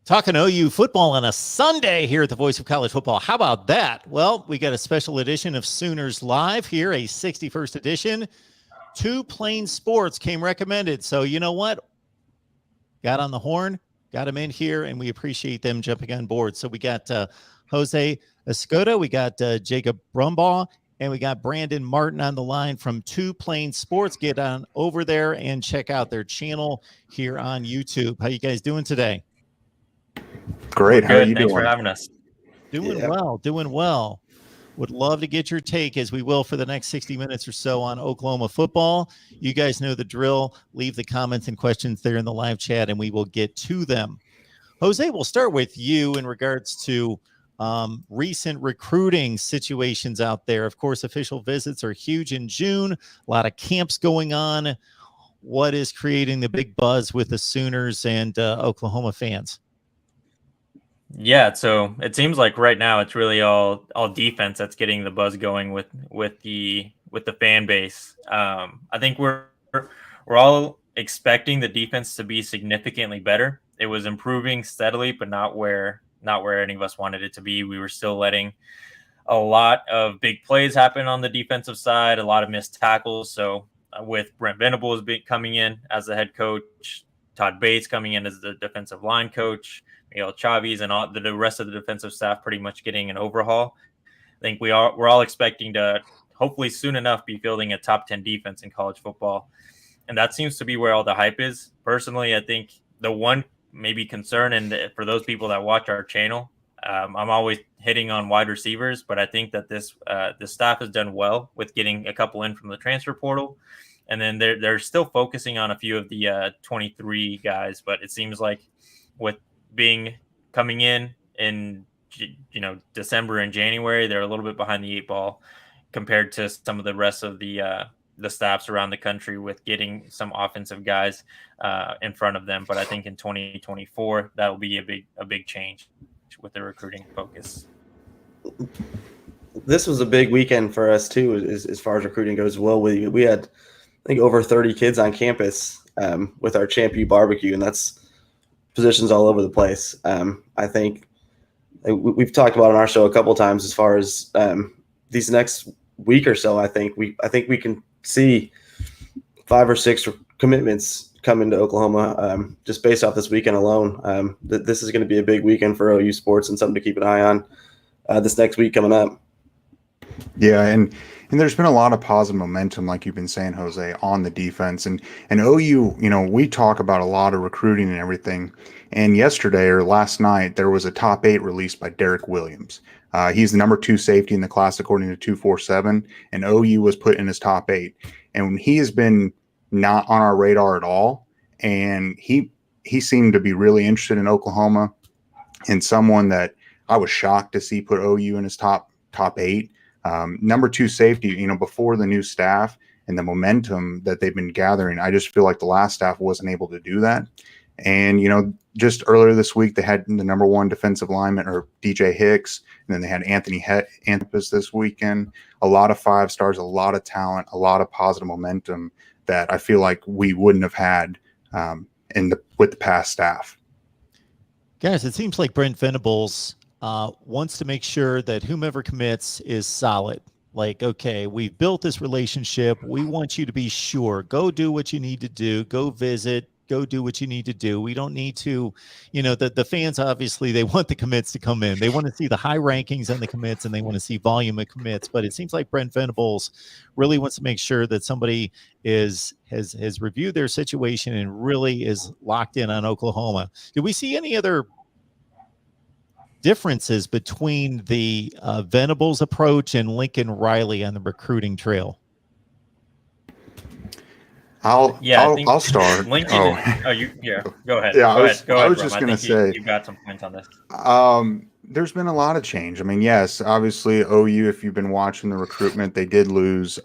Talking OU football on a Sunday here at the Voice of College Football. How about that? Well, we got a special edition of Sooners Live here, a 61st edition. 2 Plain Sports came recommended. So you know what? Got on the horn, got them in here, and we appreciate them jumping on board. So we got Jose Escoda, we got Jacob Brumbaugh, and we got Brandon Martin on the line from 2 Plain Sports. Get on over there and check out their channel here on YouTube. How you guys doing today? Great. How are you Thanks doing? for having us. Doing well. Would love to get your take, as we will for the next 60 minutes or so, on Oklahoma football. You guys know the drill. Leave the comments and questions there in the live chat, and we will get to them. Jose, we'll start with you in regards to recent recruiting situations out there. Of course, official visits are huge in June. A lot of camps going on. What is creating the big buzz with the Sooners and Oklahoma fans? Yeah, so it seems like right now it's really all defense that's getting the buzz going with the fan base. I think we're all expecting the defense to be significantly better. It was improving steadily, but not where any of us wanted it to be. We were still letting a lot of big plays happen on the defensive side, a lot of missed tackles. So with Brent Venables coming in as the head coach, Todd Bates coming in as the defensive line coach, Miguel Chavez, and all the rest of the defensive staff pretty much getting an overhaul. I think we're all expecting to hopefully soon enough be fielding a top 10 defense in college football. And that seems to be where all the hype is. Personally, I think the one maybe concern, and for those people that watch our channel, I'm always hitting on wide receivers, but I think that this staff has done well with getting a couple in from the transfer portal. And then they're still focusing on a few of the 23 guys, but it seems like with coming in December and January, they're a little bit behind the 8 ball compared to some of the rest of the staffs around the country with getting some offensive guys in front of them. But I think in 2024 that will be a big change with the recruiting focus. This was a big weekend for us too, as far as recruiting goes. Well, we had, I think, over 30 kids on campus with our Champ U barbecue, and that's positions all over the place. I think we've talked about on our show a couple of times as far as these next week or so. I think we can see 5 or 6 commitments come into Oklahoma just based off this weekend alone. This is going to be a big weekend for OU sports and something to keep an eye on this next week coming up. Yeah, and there's been a lot of positive momentum, like you've been saying, Jose, on the defense. And OU, we talk about a lot of recruiting and everything. And yesterday or last night, there was a top 8 released by Derek Williams. He's the number 2 safety in the class according to 247, and OU was put in his top 8. And he has been not on our radar at all. And he seemed to be really interested in Oklahoma, and someone that I was shocked to see put OU in his top 8. Number 2 safety, before the new staff and the momentum that they've been gathering, I just feel like the last staff wasn't able to do that. And, just earlier this week, they had the number 1 defensive lineman, or DJ Hicks, and then they had Anthony Anthopus this weekend. A lot of 5 stars, a lot of talent, a lot of positive momentum that I feel like we wouldn't have had with the past staff. Guys, it seems like Brent Venables wants to make sure that whomever commits is solid. Like, okay, we've built this relationship. We want you to be sure. Go do what you need to do. Go visit. Go do what you need to do. We don't need to, the fans, obviously, they want the commits to come in. They want to see the high rankings on the commits, and they want to see volume of commits. But it seems like Brent Venables really wants to make sure that somebody has reviewed their situation and really is locked in on Oklahoma. Did we see any other differences between the Venables approach and Lincoln Riley on the recruiting trail? I'll start. Lincoln. Go ahead. Yeah, Go I ahead, was just going to say you've got some points on this. There's been a lot of change. I mean, yes, obviously OU, if you've been watching the recruitment, they did lose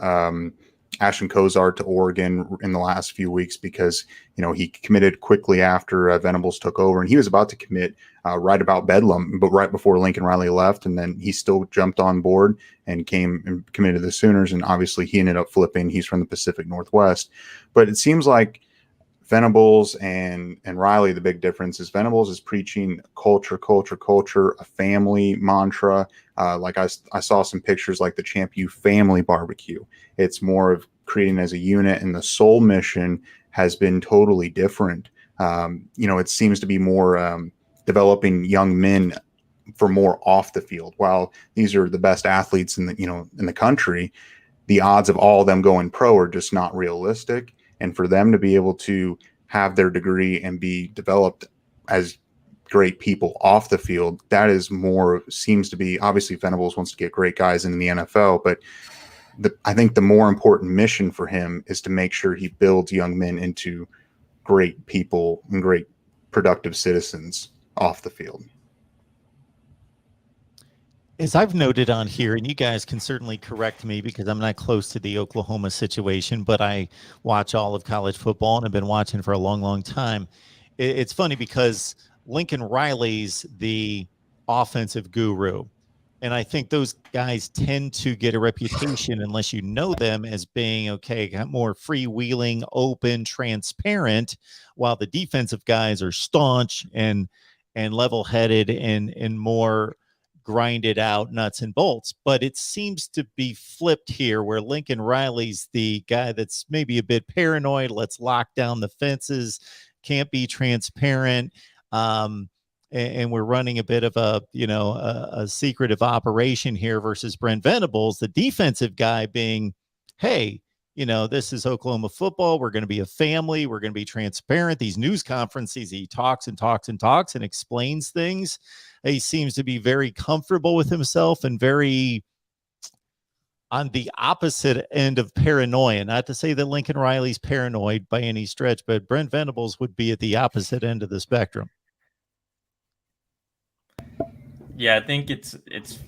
Ashton Kozar to Oregon in the last few weeks because, he committed quickly after Venables took over, and he was about to commit right about Bedlam, but right before Lincoln Riley left, and then he still jumped on board and came and committed to the Sooners, and obviously he ended up flipping. He's from the Pacific Northwest. But it seems like Venables and Riley, the big difference is Venables is preaching culture, a family mantra. Like I saw some pictures like the Champ U family barbecue. It's more of creating as a unit, and the sole mission has been totally different. It seems to be more developing young men for more off the field. While these are the best athletes in the country, the odds of all of them going pro are just not realistic. And for them to be able to have their degree and be developed as great people off the field, that is more, seems to be, obviously Venables wants to get great guys into the NFL, but I think the more important mission for him is to make sure he builds young men into great people and great productive citizens off the field. As I've noted on here, and you guys can certainly correct me because I'm not close to the Oklahoma situation, but I watch all of college football and I've been watching for a long, long time. It's funny because Lincoln Riley's the offensive guru. And I think those guys tend to get a reputation, unless you know them, as being more freewheeling, open, transparent, while the defensive guys are staunch and level-headed and more grinded out nuts and bolts. But it seems to be flipped here, where Lincoln Riley's the guy that's maybe a bit paranoid. Let's lock down the fences, can't be transparent. And we're running a bit of a secretive operation here, versus Brent Venables, the defensive guy, being, hey, this is Oklahoma football. We're going to be a family. We're going to be transparent. These news conferences, he talks and talks and talks and explains things. He seems to be very comfortable with himself and very on the opposite end of paranoia. Not to say that Lincoln Riley's paranoid by any stretch, but Brent Venables would be at the opposite end of the spectrum. Yeah, I think it's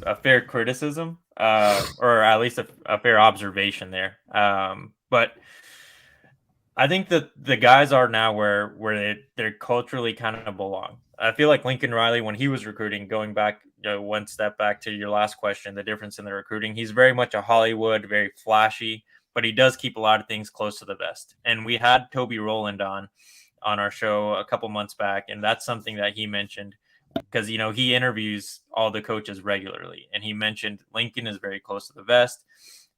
a fair criticism, or at least a fair observation there. But I think that the guys are now where they're culturally kind of belong. I feel like Lincoln Riley, when he was recruiting, going back one step back to your last question, the difference in the recruiting, he's very much a Hollywood, very flashy, but he does keep a lot of things close to the vest. And we had Toby Rowland on our show a couple months back, and that's something that he mentioned, because he interviews all the coaches regularly, and he mentioned Lincoln is very close to the vest.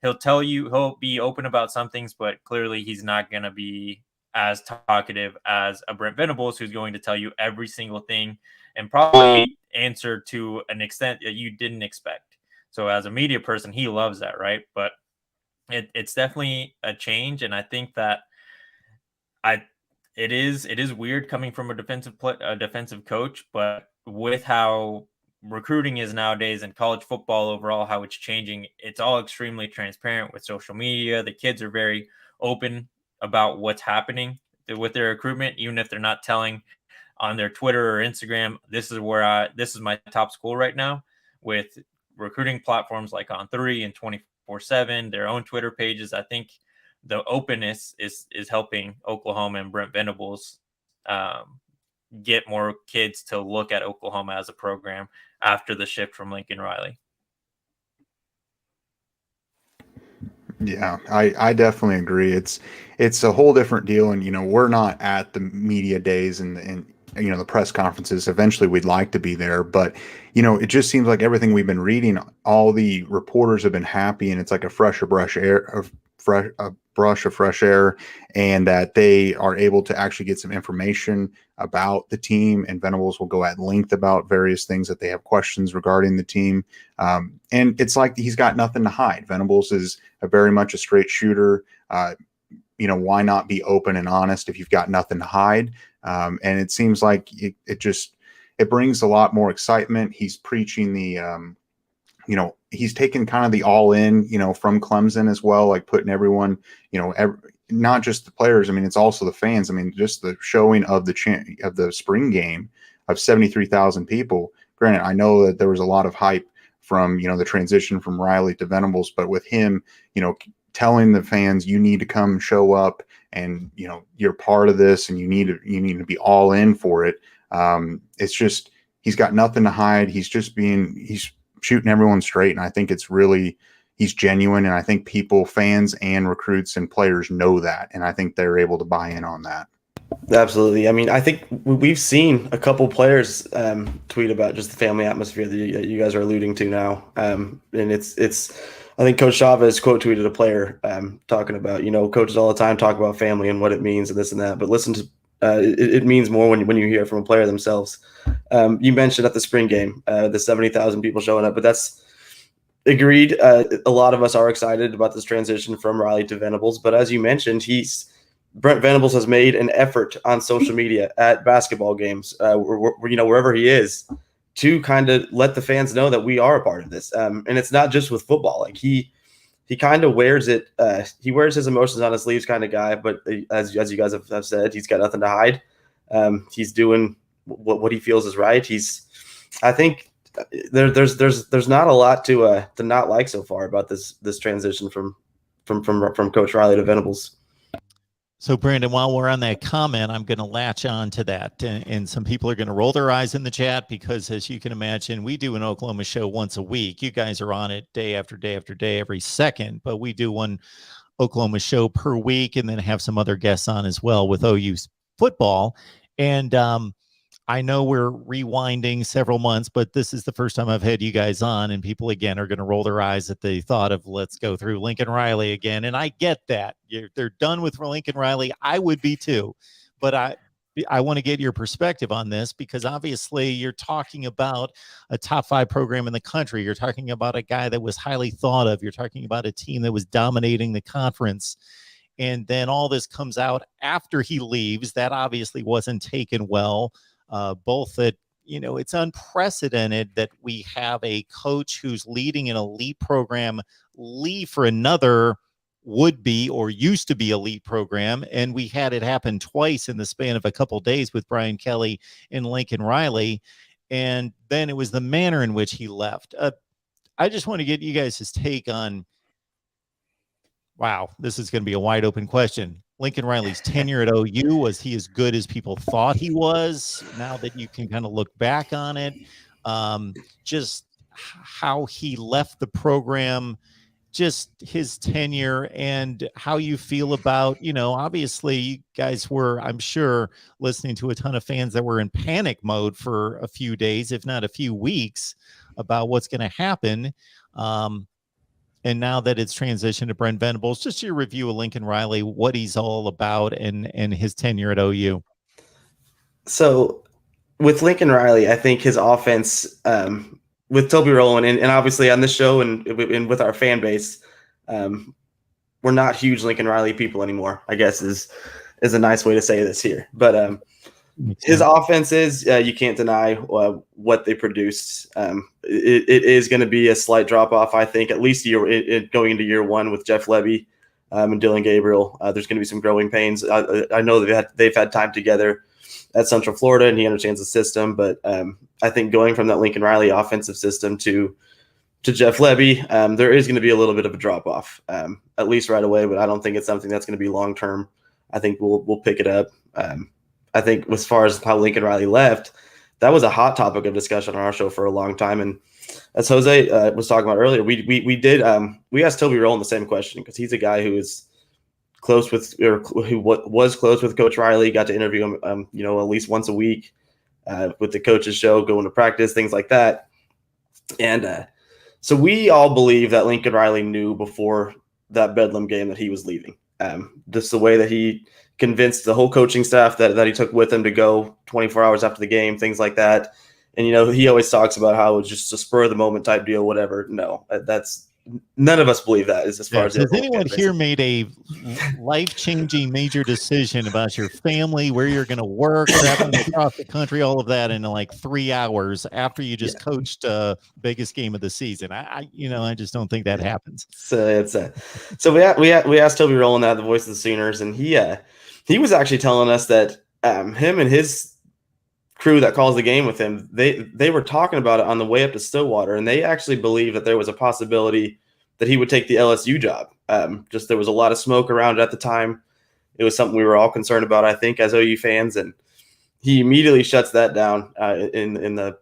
He'll tell you, he'll be open about some things, but clearly he's not going to be as talkative as a Brent Venables, who's going to tell you every single thing and probably answer to an extent that you didn't expect. So as a media person, he loves that, right? But it's definitely a change, and I think that it is weird coming from a defensive coach, but with how recruiting is nowadays and college football overall, how it's changing, it's all extremely transparent with social media. The kids are very open about what's happening with their recruitment, even if they're not telling on their Twitter or Instagram, this is my top school right now. With recruiting platforms like On3 and 24/7, their own Twitter pages, I think the openness is helping Oklahoma and Brent Venables get more kids to look at Oklahoma as a program after the shift from Lincoln Riley. Yeah, I definitely agree. It's a whole different deal. And, we're not at the media days and the press conferences. Eventually we'd like to be there, but it just seems like everything we've been reading, all the reporters have been happy, and it's like a brush of fresh air, and that they are able to actually get some information about the team. And Venables will go at length about various things that they have questions regarding the team. And it's like he's got nothing to hide. Venables is very much a straight shooter. Why not be open and honest if you've got nothing to hide? And it seems like it brings a lot more excitement. He's preaching he's taken kind of the all in, from Clemson as well, like putting everyone, not just the players. I mean, it's also the fans. I mean, just the showing of the spring game of 73,000 people. Granted, I know that there was a lot of hype from, the transition from Riley to Venables, but with him, telling the fans, you need to come show up, and, you're part of this, and you need to be all in for it. It's just, he's got nothing to hide. He's shooting everyone straight. And I think he's genuine. And I think fans and recruits and players know that. And I think they're able to buy in on that. Absolutely. I mean, I think we've seen a couple players tweet about just the family atmosphere that you guys are alluding to now, and it's. I think Coach Chavez quote tweeted a player talking about, coaches all the time talk about family and what it means and this and that, but listen to it means more when you hear it from a player themselves. You mentioned at the spring game the 70,000 people showing up, but that's agreed. A lot of us are excited about this transition from Riley to Venables, but as you mentioned, Brent Venables has made an effort on social media at basketball games, wherever he is, to kind of let the fans know that we are a part of this. And it's not just with football. Like he kind of wears it. He wears his emotions on his sleeves, kind of guy. But as you guys have said, he's got nothing to hide. He's doing what he feels is right. I think there's not a lot to not like so far about this transition from Coach Riley to Venables. So, Brandon, while we're on that comment, I'm going to latch on to that. And some people are going to roll their eyes in the chat because, as you can imagine, we do an Oklahoma show once a week. You guys are on it day after day after day, every second. But we do one Oklahoma show per week and then have some other guests on as well with OU football. And I know we're rewinding several months, but this is the first time I've had you guys on, and people again are going to roll their eyes at the thought of let's go through Lincoln Riley again. And I get that they're done with Lincoln Riley. I would be too, but I want to get your perspective on this because obviously you're talking about a top 5 program in the country. You're talking about a guy that was highly thought of. You're talking about a team that was dominating the conference. And then all this comes out after he leaves. That obviously wasn't taken well. Both that, it's unprecedented that we have a coach who's leading an elite program leave for another would-be or used to be elite program. And we had it happen twice in the span of a couple of days with Brian Kelly and Lincoln Riley. And then it was the manner in which he left. I just want to get you guys' take on, wow, this is going to be a wide open question. Lincoln Riley's tenure at OU, was he as good as people thought he was? Now that you can kind of look back on it, just how he left the program, just his tenure, and how you feel about, obviously you guys were, I'm sure, listening to a ton of fans that were in panic mode for a few days, if not a few weeks, about what's going to happen. And now that it's transitioned to Brent Venables, just your review of Lincoln Riley, what he's all about, and his tenure at OU. So with Lincoln Riley, I think his offense with Toby Rowland, and obviously on this show and with our fan base, we're not huge Lincoln Riley people anymore, I guess is a nice way to say this here. But his offense is, you can't deny what they produced. It is going to be a slight drop off, I think, at least going into year one with Jeff Levy and Dylan Gabriel. There's going to be some growing pains. I know they've had time together at Central Florida, and he understands the system. But I think going from that Lincoln Riley offensive system to Jeff Levy, there is going to be a little bit of a drop off, at least right away. But I don't think it's something that's going to be long term. I think we'll pick it up. I think as far as how Lincoln Riley left, that was a hot topic of discussion on our show for a long time. And as Jose was talking about earlier, we asked Toby Rowland the same question because he's a guy who is close with, or who was close with Coach Riley. Got to interview him, at least once a week with the coach's show, going to practice, things like that. And so we all believe that Lincoln Riley knew before that Bedlam game that he was leaving. Just the way that he convinced the whole coaching staff that he took with him to go 24 hours after the game, things like that. And, he always talks about how it was just a spur of the moment type deal, whatever. No, none of us believe that as far as. Has anyone here made a life-changing major decision about your family, where you're going to work, traveling across the country, all of that in like 3 hours after you just coached biggest game of the season? I just don't think that happens. So we asked Toby Rowland, the voice of the Sooners, and he was actually telling us that him and his crew that calls the game with him, they were talking about it on the way up to Stillwater, and they actually believed that there was a possibility that he would take the LSU job. Just there was a lot of smoke around it at the time. It was something we were all concerned about, I think, as OU fans, and he immediately shuts that down in the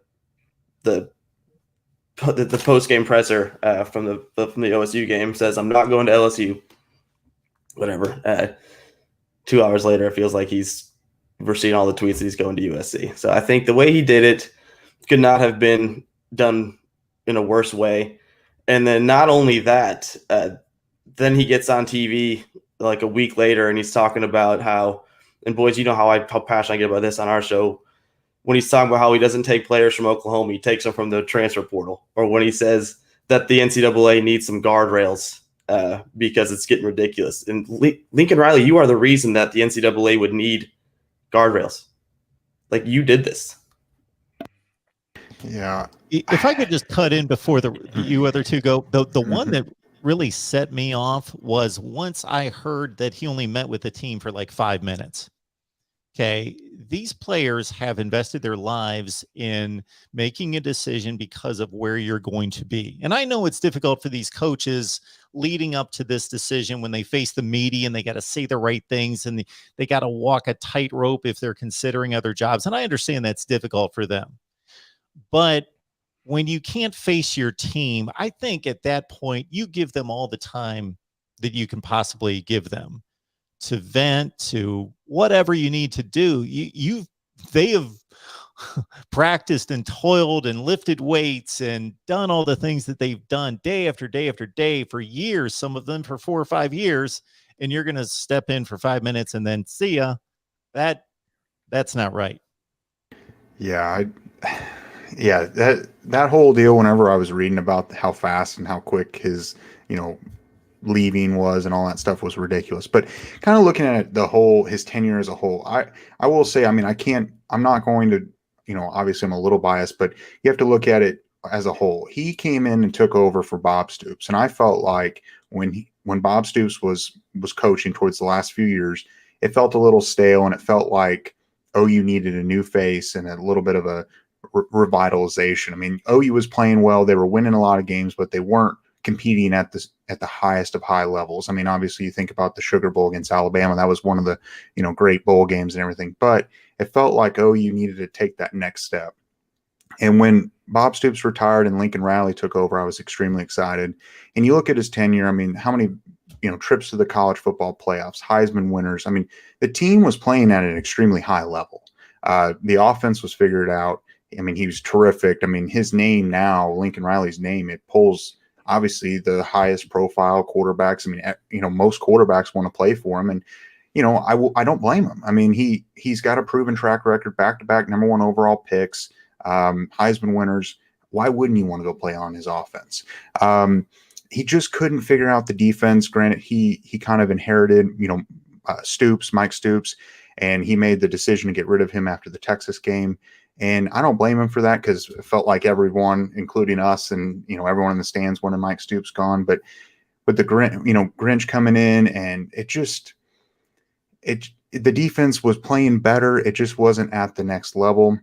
post-game presser from the OSU game. Says, "I'm not going to LSU." Whatever. 2 hours later, it feels like he's we're seeing all the tweets that he's going to USC. So I think the way he did it could not have been done in a worse way. And then not only that, then he gets on TV like a week later and he's talking about how, and boys, you know how passionate I get about this on our show, when he's talking about how he doesn't take players from Oklahoma, he takes them from the transfer portal, or when he says that the NCAA needs some guardrails because it's getting ridiculous. And Lincoln Riley, you are the reason that the NCAA would need guardrails. Like, you did this. Yeah. If I could just cut in before you other two go, the one that really set me off was once I heard that he only met with the team for like 5 minutes. Okay, these players have invested their lives in making a decision because of where you're going to be. And I know it's difficult for these coaches leading up to this decision when they face the media and they got to say the right things and they got to walk a tightrope if they're considering other jobs. And I understand that's difficult for them. But when you can't face your team, I think at that point, you give them all the time that you can possibly give them to vent, to whatever you need to do. They have practiced and toiled and lifted weights and done all the things that they've done day after day after day for years, some of them for 4 or 5 years, and you're going to step in for 5 minutes and then see ya. That's not right. Yeah, that whole deal, whenever I was reading about how fast and how quick his, leaving was and all that stuff, was ridiculous. But kind of looking at his tenure as a whole, I will say, I'm not going to, obviously I'm a little biased, but you have to look at it as a whole. He came in and took over for Bob Stoops. And I felt like when Bob Stoops was coaching towards the last few years, it felt a little stale, and it felt like OU needed a new face and a little bit of a revitalization. OU was playing well. They were winning a lot of games, but they weren't competing at the highest of high levels. Obviously you think about the Sugar Bowl against Alabama. That was one of the, great bowl games and everything, but it felt like OU needed to take that next step. And when Bob Stoops retired and Lincoln Riley took over, I was extremely excited. And you look at his tenure, how many, trips to the college football playoffs, Heisman winners. The team was playing at an extremely high level. The offense was figured out. He was terrific. His name now, Lincoln Riley's name, it pulls obviously the highest profile quarterbacks. Most quarterbacks want to play for him, and I don't blame him. He's got a proven track record, back-to-back number 1 overall picks, Heisman winners. Why wouldn't you want to go play on his offense? He just couldn't figure out the defense. Granted, he kind of inherited, Mike Stoops, and he made the decision to get rid of him after the Texas game. And I don't blame him for that, because it felt like everyone, including us and, everyone in the stands, wanted Mike Stoops gone. But the Grinch coming in, and the defense was playing better. It just wasn't at the next level.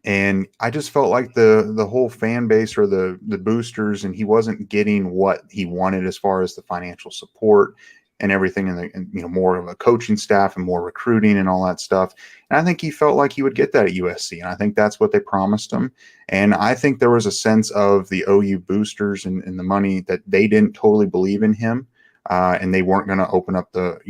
And I just felt like the whole fan base, or the boosters, and he wasn't getting what he wanted as far as the financial support and everything, and more of a coaching staff and more recruiting and all that stuff. And I think he felt like he would get that at USC, and I think that's what they promised him. And I think there was a sense of the OU boosters and the money that they didn't totally believe in him, and they weren't going to open up the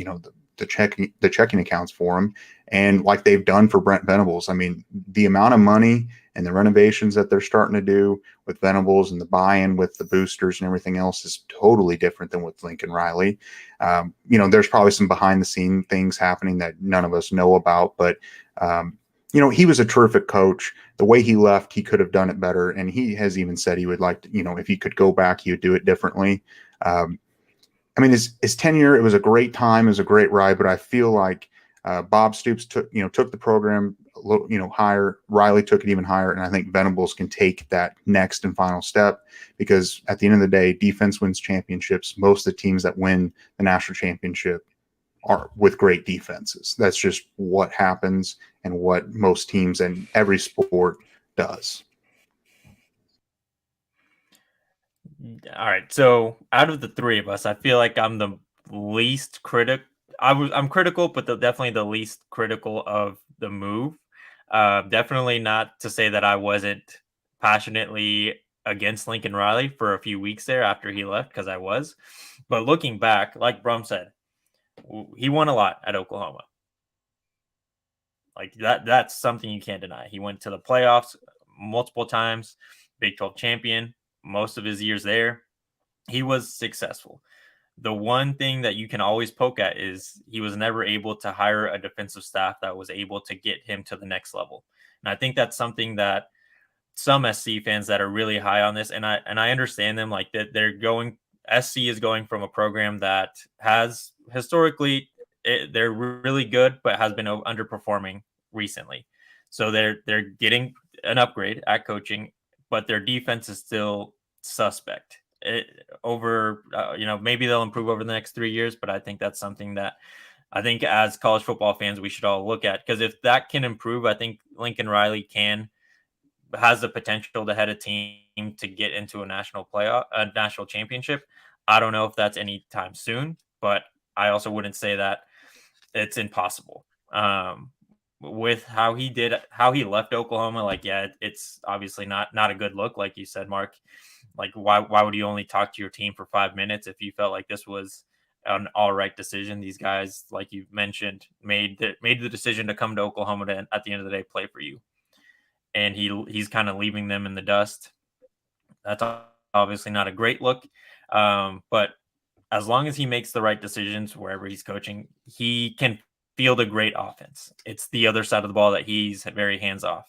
checking accounts for him, and like they've done for Brent Venables. The amount of money and the renovations that they're starting to do with Venables and the buy-in with the boosters and everything else is totally different than with Lincoln Riley. There's probably some behind-the-scene things happening that none of us know about, but he was a terrific coach. The way he left, he could have done it better, and he has even said he would like to, if he could go back, he would do it differently. His tenure, it was a great time, it was a great ride, but I feel like Bob Stoops took the program a little, higher. Riley took it even higher, and I think Venables can take that next and final step, because at the end of the day, defense wins championships. Most of the teams that win the national championship are with great defenses. That's just what happens and what most teams in every sport does. All right. So out of the 3 of us, I feel like I'm the least I'm critical, but definitely the least critical of the move. Definitely not to say that I wasn't passionately against Lincoln Riley for a few weeks there after he left, because I was. But looking back, like Brum said, he won a lot at Oklahoma. Like that's something you can't deny. He went to the playoffs multiple times, Big 12 champion, most of his years there. He was successful. The one thing that you can always poke at is he was never able to hire a defensive staff that was able to get him to the next level. And I think that's something that some SC fans that are really high on this, and I understand them, like that SC is going from a program that has historically they're really good, but has been underperforming recently. So they're getting an upgrade at coaching, but their defense is still suspect. Maybe they'll improve over the next 3 years, but I think that's something that I think as college football fans we should all look at, because if that can improve, I think Lincoln Riley has the potential to head a team to get into a national championship. I don't know if that's anytime soon, but I also wouldn't say that it's impossible. With how he left Oklahoma, like, yeah, it's obviously not a good look, like you said, Mark. Like, why would you only talk to your team for 5 minutes if you felt like this was an all right decision? These guys, like you mentioned, made the decision to come to Oklahoma to, at the end of the day, play for you. And he's kind of leaving them in the dust. That's obviously not a great look. But as long as he makes the right decisions wherever he's coaching, he can field a great offense. It's the other side of the ball that he's very hands off.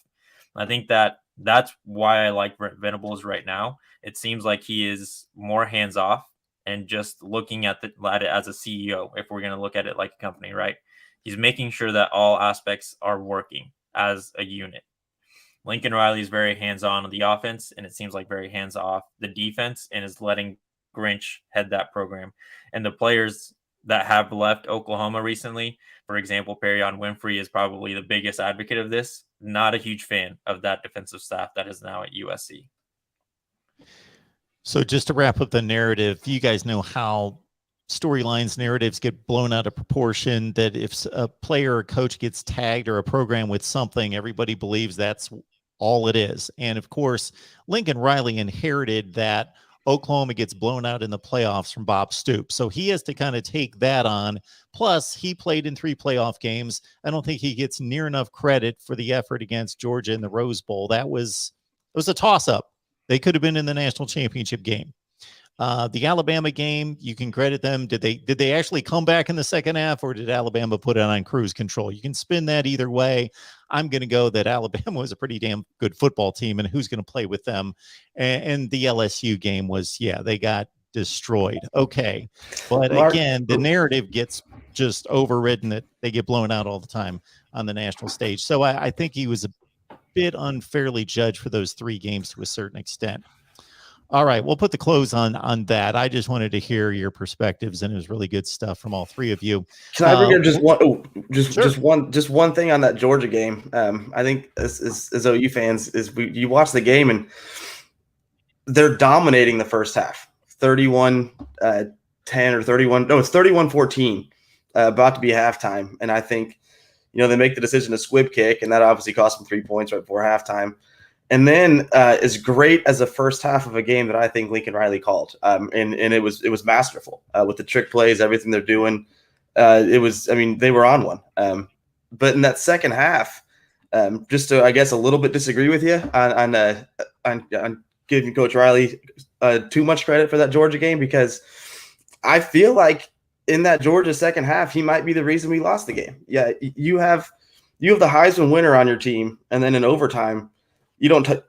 I think that's why I like Venables right now. It seems like he is more hands off and just looking at it as a CEO. If we're going to look at it like a company, right? He's making sure that all aspects are working as a unit. Lincoln Riley is very hands-on the offense, and it seems like very hands-off the defense, and is letting Grinch head that program. And the players that have left Oklahoma recently, for example, Perion Winfrey is probably the biggest advocate of this. Not a huge fan of that defensive staff that is now at USC. So just to wrap up the narrative, you guys know how storylines, narratives get blown out of proportion, that if a player or coach gets tagged or a program with something, everybody believes that's all it is. And of course, Lincoln Riley inherited that Oklahoma gets blown out in the playoffs from Bob Stoops. So he has to kind of take that on. Plus, he played in 3 playoff games. I don't think he gets near enough credit for the effort against Georgia in the Rose Bowl. It was a toss-up. They could have been in the national championship game. The Alabama game, you can credit them. Did they actually come back in the second half, or did Alabama put it on cruise control? You can spin that either way. I'm going to go that Alabama was a pretty damn good football team, and who's going to play with them. And the LSU game was, yeah, they got destroyed. Okay. But again, the narrative gets just overridden that they get blown out all the time on the national stage. So I think he was a bit unfairly judged for those 3 games to a certain extent. All right, we'll put the close on that. I just wanted to hear your perspectives, and it was really good stuff from all 3 of you. Can I bring up just one? Sure. Just one thing on that Georgia game. I think as OU fans, you watch the game and they're dominating the first half, 31-10 or 31. No, it's 31-14, about to be halftime, and I think they make the decision to squib kick, and that obviously cost them 3 points right before halftime. And then as great as the first half of a game that I think Lincoln Riley called, and it was masterful with the trick plays, everything they're doing. They were on one. But in that second half, just to, I guess, a little bit disagree with you on giving Coach Riley too much credit for that Georgia game, because I feel like in that Georgia second half, he might be the reason we lost the game. Yeah, you have the Heisman winner on your team, and then in overtime,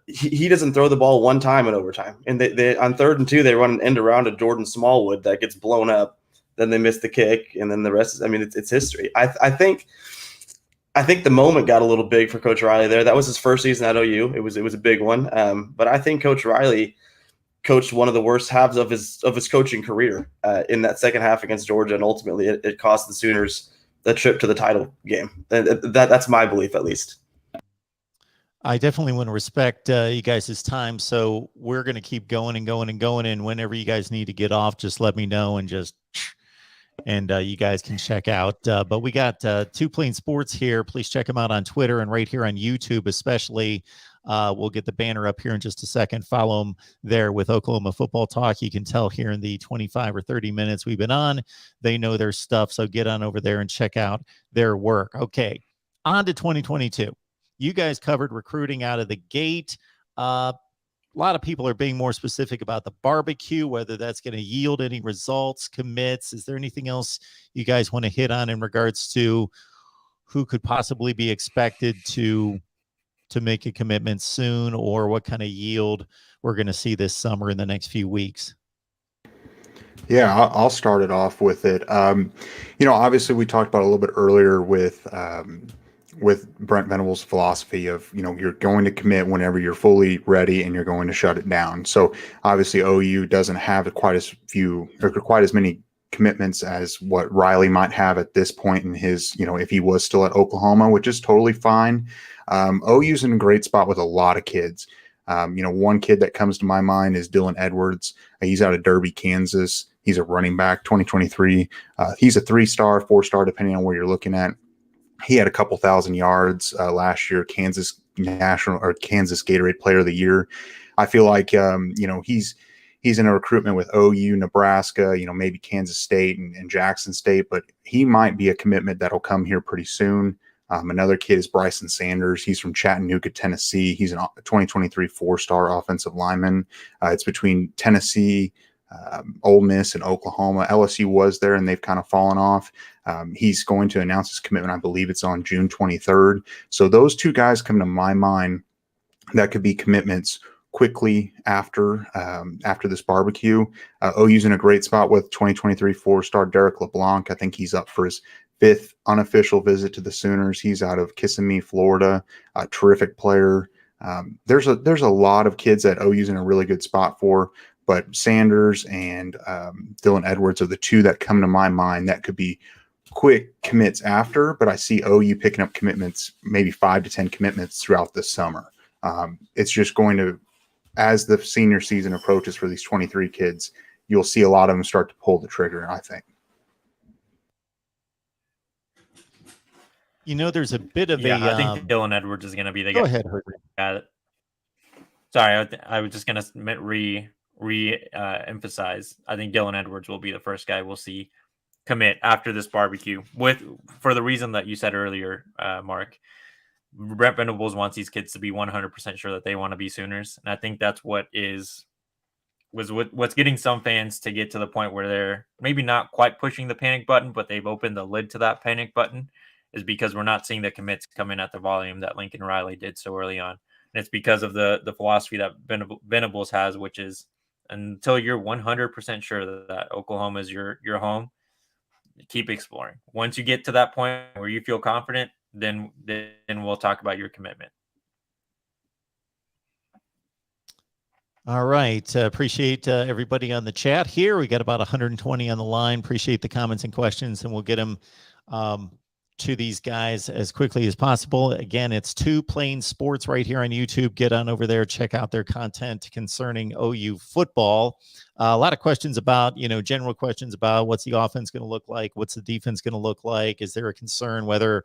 he doesn't throw the ball one time in overtime. And they on 3rd and 2, they run an end around to Jordan Smallwood that gets blown up. Then they miss the kick, and then the rest is, it's history. I think the moment got a little big for Coach Riley there. That was his first season at OU. It was a big one. But I think Coach Riley coached one of the worst halves of his coaching career in that second half against Georgia, and ultimately it cost the Sooners the trip to the title game. That's my belief, at least. I definitely want to respect you guys' time, so we're going to keep going and going and going, and whenever you guys need to get off, just let me know, and you guys can check out. But we got 2 Plain Sports here. Please check them out on Twitter and right here on YouTube especially. We'll get the banner up here in just a second. Follow them there with Oklahoma Football Talk. You can tell here in the 25 or 30 minutes we've been on, they know their stuff, so get on over there and check out their work. Okay. On to 2022. You guys covered recruiting out of the gate. A lot of people are being more specific about the barbecue, whether that's going to yield any results, commits. Is there anything else you guys want to hit on in regards to who could possibly be expected to make a commitment soon, or what kind of yield we're going to see this summer in the next few weeks? Yeah, I'll start it off with it. Obviously we talked about a little bit earlier with Brent Venables' philosophy of, you're going to commit whenever you're fully ready and you're going to shut it down. So obviously OU doesn't have quite as few or quite as many commitments as what Riley might have at this point in his, if he was still at Oklahoma, which is totally fine. OU's in a great spot with a lot of kids. One kid that comes to my mind is Dylan Edwards. He's out of Derby, Kansas. He's a running back, 2023. He's a 3-star, 4-star, depending on where you're looking at. He had a couple thousand yards last year, Kansas Gatorade Player of the Year. I feel like, he's in a recruitment with OU, Nebraska, maybe Kansas State and Jackson State, but he might be a commitment that'll come here pretty soon. Another kid is Bryson Sanders. He's from Chattanooga, Tennessee. He's a 2023 4-star offensive lineman. It's between Tennessee, Ole Miss, and Oklahoma. LSU was there, and they've kind of fallen off. He's going to announce his commitment. I believe it's on June 23rd. So those two guys come to my mind that could be commitments quickly after this barbecue. OU's in a great spot with 2023 4-star Derek LeBlanc. I think he's up for his 5th unofficial visit to the Sooners. He's out of Kissimmee, Florida. A terrific player. There's a lot of kids that OU's in a really good spot for, but Sanders and Dylan Edwards are the two that come to my mind that could be quick commits after, but I see OU picking up commitments, maybe 5 to 10 commitments throughout the summer. It's just going to, as the senior season approaches for these 23 kids, you'll see a lot of them start to pull the trigger, I think. There's a bit of I think Dylan Edwards is going to be the go guy. ahead, Herbert. Sorry, I was just going to emphasize. I think Dylan Edwards will be the first guy we'll see commit after this barbecue, for the reason that you said earlier, Mark. Brent Venables wants these kids to be 100% sure that they want to be Sooners, and I think that's what's getting some fans to get to the point where they're maybe not quite pushing the panic button, but they've opened the lid to that panic button, is because we're not seeing the commits come in at the volume that Lincoln Riley did so early on. And it's because of the philosophy that Venables has, which is until you're 100% sure that Oklahoma is your home, keep exploring. Once you get to that point where you feel confident, then we'll talk about your commitment. All right. Appreciate everybody on the chat here. We got about 120 on the line. Appreciate the comments and questions, and we'll get them to these guys as quickly as possible. Again, it's 2 Plain Sports right here on YouTube. Get on over there, check out their content concerning OU football. A lot of questions about, general questions about what's the offense going to look like? What's the defense going to look like? Is there a concern whether,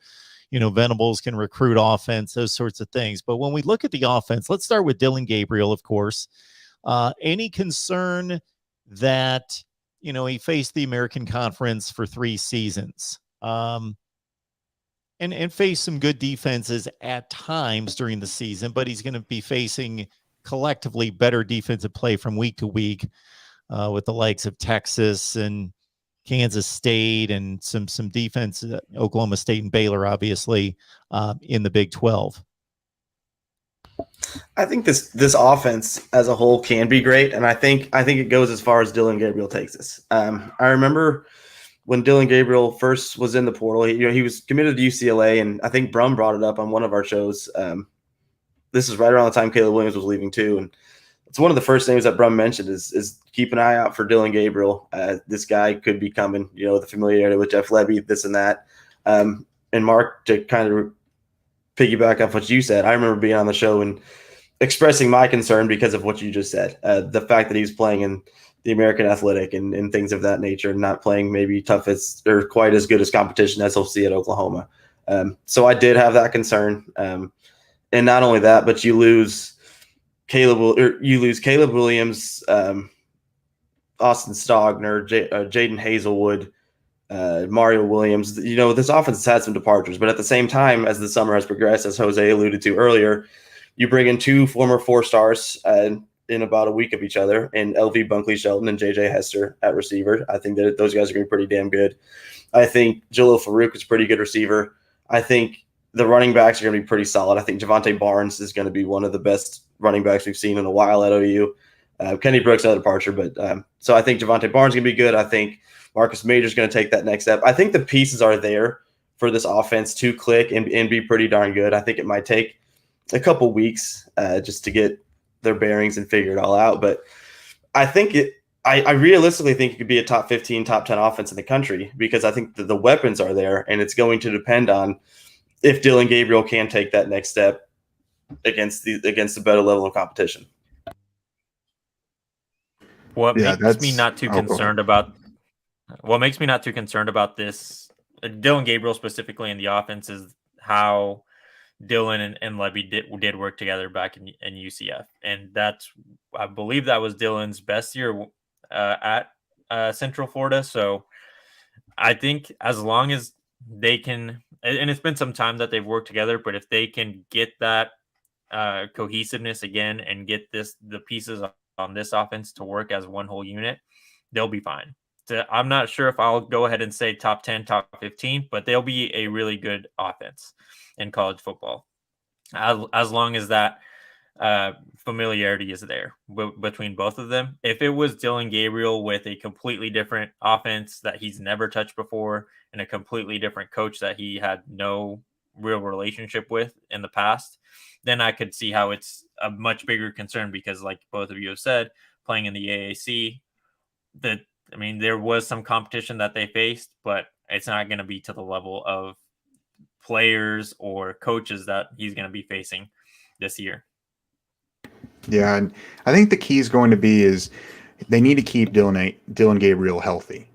Venables can recruit offense, those sorts of things. But when we look at the offense, let's start with Dillon Gabriel, of course. Any concern that, he faced the American Conference for 3 seasons? And face some good defenses at times during the season, but he's going to be facing collectively better defensive play from week to week with the likes of Texas and Kansas State and some defense, Oklahoma State and Baylor, obviously, in the Big 12. I think this offense as a whole can be great, and I think it goes as far as Dillon Gabriel takes us. I remember when Dillon Gabriel first was in the portal, he was committed to UCLA, and I think Brum brought it up on one of our shows. This is right around the time Caleb Williams was leaving too, and it's one of the first names that Brum mentioned is keep an eye out for Dillon Gabriel. This guy could be coming, the familiarity with Jeff Levy, this and that. And Mark, to kind of piggyback off what you said, I remember being on the show and expressing my concern because of what you just said. The fact that he's playing in the American Athletic and things of that nature, not playing maybe toughest or quite as good as competition as he'll see at Oklahoma. So I did have that concern. And not only that, but you lose Caleb Williams, Austin Stogner, Jaden Hazelwood, Mario Williams. This offense has had some departures, but at the same time, as the summer has progressed, as Jose alluded to earlier, you bring in 2 former 4-stars in about a week of each other, and LV Bunkley Shelton and JJ Hester at receiver. I think that those guys are going to be pretty damn good. I think Jalil Farouk is a pretty good receiver. I think the running backs are going to be pretty solid. I think Javante Barnes is going to be one of the best running backs we've seen in a while at OU. Kenny Brooks, another departure, but so I think Javante Barnes is going to be good. I think Marcus Major is going to take that next step. I think the pieces are there for this offense to click and be pretty darn good. I think it might take a couple weeks just to get their bearings and figure it all out. But I think I realistically think it could be a top 15, top 10 offense in the country because I think that the weapons are there, and it's going to depend on if Dylan Gabriel can take that next step against the better level of competition. What makes me not too concerned about this, Dylan Gabriel specifically in the offense, is how Dylan and Levy did work together back in UCF, and I believe that was Dylan's best year at Central Florida. So I think as long as they can, and it's been some time that they've worked together, but if they can get that cohesiveness again and get the pieces on this offense to work as one whole unit, they'll be fine. So I'm not sure if I'll go ahead and say top 10, top 15, but they'll be a really good offense in college football, as long as that familiarity is there between both of them. If it was Dylan Gabriel with a completely different offense that he's never touched before and a completely different coach that he had no real relationship with in the past, then I could see how it's a much bigger concern because, like both of you have said, playing in the AAC, there was some competition that they faced, but it's not going to be to the level of players or coaches that he's going to be facing this year. Yeah, and I think the key is going to be is they need to keep Dylan Gabriel healthy.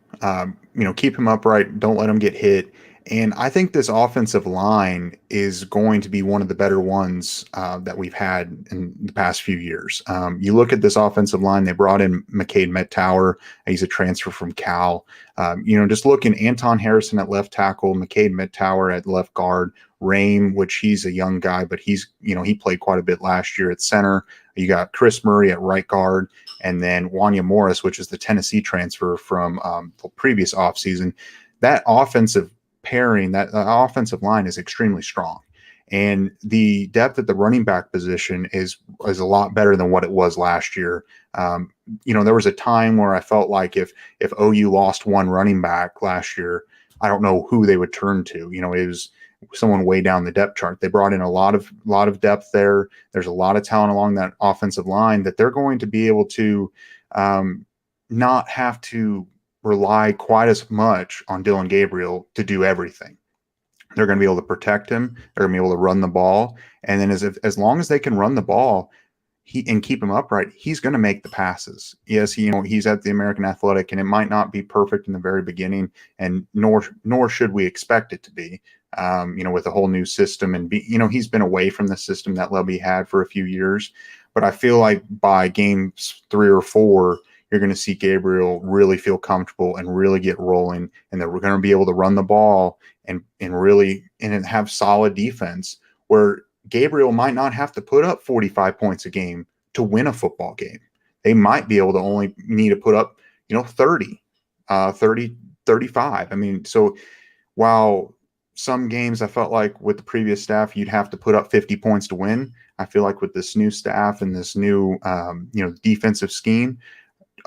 Keep him upright. Don't let him get hit. And I think this offensive line is going to be one of the better ones that we've had in the past few years. You look at this offensive line, they brought in McCade Mettauer. He's a transfer from Cal. Just looking, Anton Harrison at left tackle, McCade Mettauer at left guard, Rame, which he's a young guy, but he played quite a bit last year at center. You got Chris Murray at right guard, and then Wanya Morris, which is the Tennessee transfer from the previous offseason. That offensive pairing, that offensive line is extremely strong, and the depth at the running back position is a lot better than what it was last year. There was a time where I felt like if OU lost one running back last year, I don't know who they would turn to. It was someone way down the depth chart. They brought in a lot of depth there. There's a lot of talent along that offensive line that they're going to be able to not have to rely quite as much on Dylan Gabriel to do everything. They're going to be able to protect him. They're going to be able to run the ball. And then as long as they can run the ball and keep him upright, he's going to make the passes. Yes, he's at the American Athletic, and it might not be perfect in the very beginning, and nor should we expect it to be. With a whole new system, and he's been away from the system that Levy had for a few years. But I feel like by games 3 or 4, you're going to see Gabriel really feel comfortable and really get rolling, and that we're going to be able to run the ball and really have solid defense where Gabriel might not have to put up 45 points a game to win a football game. They might be able to only need to put up, 30, 35. So while some games I felt like with the previous staff, you'd have to put up 50 points to win, I feel like with this new staff and this new, defensive scheme,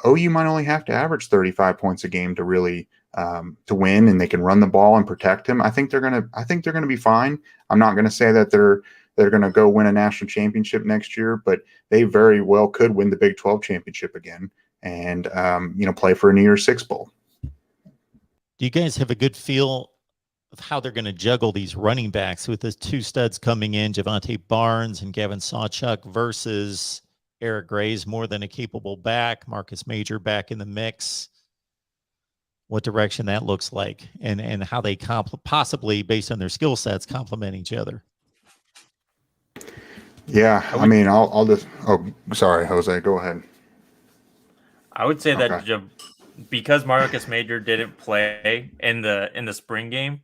OU might only have to average 35 points a game to really to win, and they can run the ball and protect him. I think they're gonna be fine. I'm not gonna say that they're gonna go win a national championship next year, but they very well could win the Big 12 championship again and play for a New Year's Six bowl. Do you guys have a good feel of how they're going to juggle these running backs with the 2 studs coming in, Javante Barnes and Gavin Sawchuk, versus Eric Gray's more than a capable back, Marcus Major back in the mix? What direction that looks like, and how they possibly, based on their skill sets, complement each other? Yeah, I'll just. Oh, sorry, Jose. Go ahead. I would say that because Marcus Major didn't play in the spring game,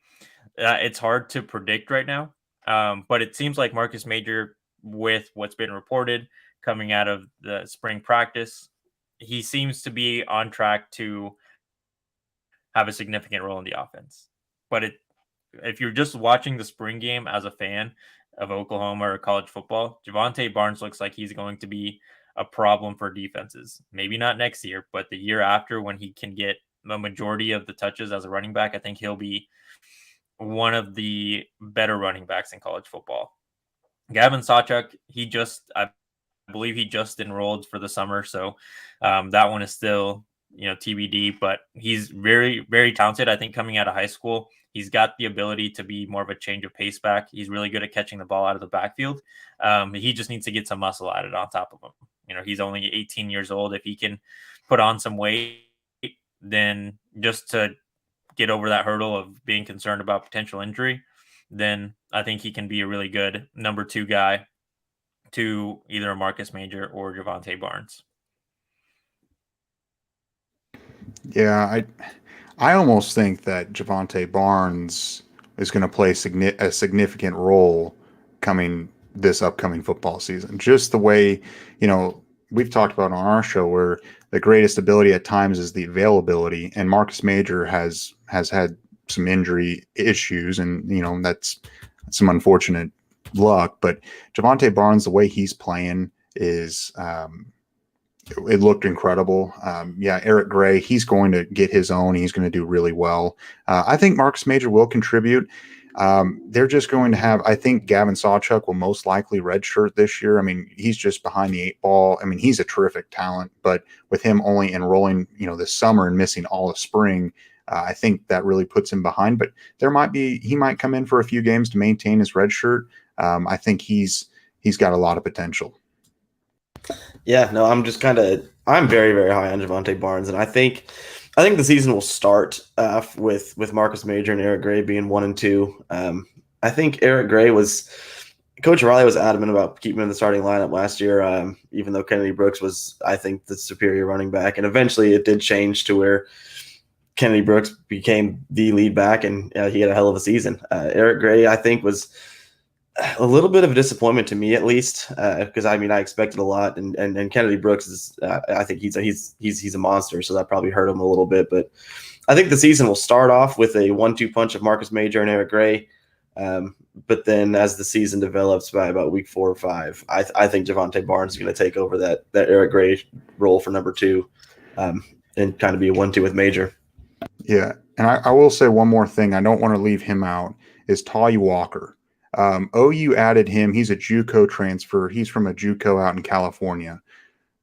it's hard to predict right now. But it seems like Marcus Major, with what's been reported coming out of the spring practice, he seems to be on track to have a significant role in the offense. But if you're just watching the spring game as a fan of Oklahoma or college football, Javonte Barnes looks like he's going to be a problem for defenses. Maybe not next year, but the year after, when he can get the majority of the touches as a running back, I think he'll be one of the better running backs in college football. Gavin Sawchuk, I believe he just enrolled for the summer, so that one is still TBD. But he's very, very talented. I think coming out of high school, he's got the ability to be more of a change of pace back. He's really good at catching the ball out of the backfield. He just needs to get some muscle added on top of him. He's only 18 years old. If he can put on some weight, then just to get over that hurdle of being concerned about potential injury, then I think he can be a really good number 2 guy to either a Marcus Major or Javonte Barnes. Yeah, I almost think that Javonte Barnes is going to play a significant role this upcoming football season. Just the way, we've talked about on our show where the greatest ability at times is the availability, and Marcus Major has had some injury issues, and that's some unfortunate luck. But Javonte Barnes, the way he's playing is it looked incredible. Eric Gray, he's going to get his own. He's going to do really well. I think Marcus Major will contribute. They're just going to have, I think Gavin Sawchuk will most likely redshirt this year. I mean, he's just behind the 8 ball. I mean, he's a terrific talent, but with him only enrolling, this summer and missing all of spring, I think that really puts him behind. But he might come in for a few games to maintain his redshirt. I think he's got a lot of potential. Yeah, no, I'm very, very high on Javonte Barnes, and I think the season will start with Marcus Major and Eric Gray being 1 and 2. I think Eric Gray Coach Riley was adamant about keeping him in the starting lineup last year, even though Kennedy Brooks was, I think, the superior running back, and eventually it did change to where Kennedy Brooks became the lead back, and he had a hell of a season. Eric Gray, I think, was a little bit of a disappointment to me, at least, because I expected a lot, and Kennedy Brooks is, I think he's a monster, so that probably hurt him a little bit. But I think the season will start off with a 1-2 punch of Marcus Major and Eric Gray, but then as the season develops by about week 4 or 5, I think Javonte Barnes is going to take over that Eric Gray role for number 2, and kind of be a 1-2 with Major. Yeah, and I will say one more thing. I don't want to leave him out. Is Tawny Walker. OU added him. He's a JUCO transfer. He's from a JUCO out in California.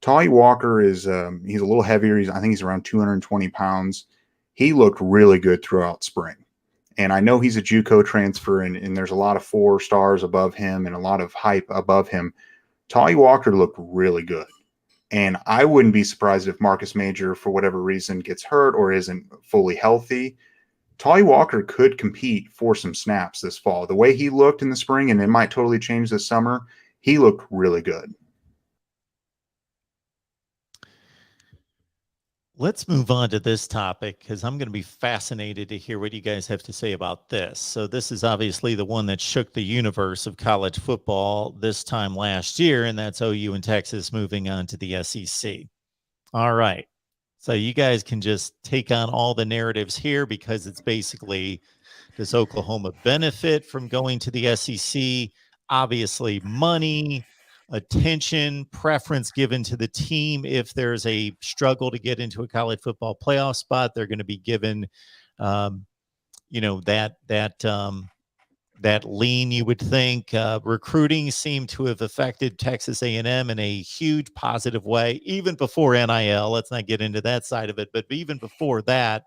Tawny Walker is he's a little heavier. I think he's around 220 pounds. He looked really good throughout spring. And I know he's a JUCO transfer, and there's a lot of 4 stars above him and a lot of hype above him. Tawny Walker looked really good. And I wouldn't be surprised if Marcus Major, for whatever reason, gets hurt or isn't fully healthy. Tawny Walker could compete for some snaps this fall. The way he looked in the spring, and it might totally change this summer, he looked really good. Let's move on to this topic because I'm going to be fascinated to hear what you guys have to say about this. So this is obviously the one that shook the universe of college football this time last year, and that's OU and Texas moving on to the SEC. All right. So you guys can just take on all the narratives here because it's basically, does Oklahoma benefit from going to the SEC? Obviously, money, attention, preference given to the team. If there's a struggle to get into a college football playoff spot, they're going to be given, that lean, you would think. Recruiting seemed to have affected Texas A&M in a huge positive way, even before NIL. Let's not get into that side of it, but even before that,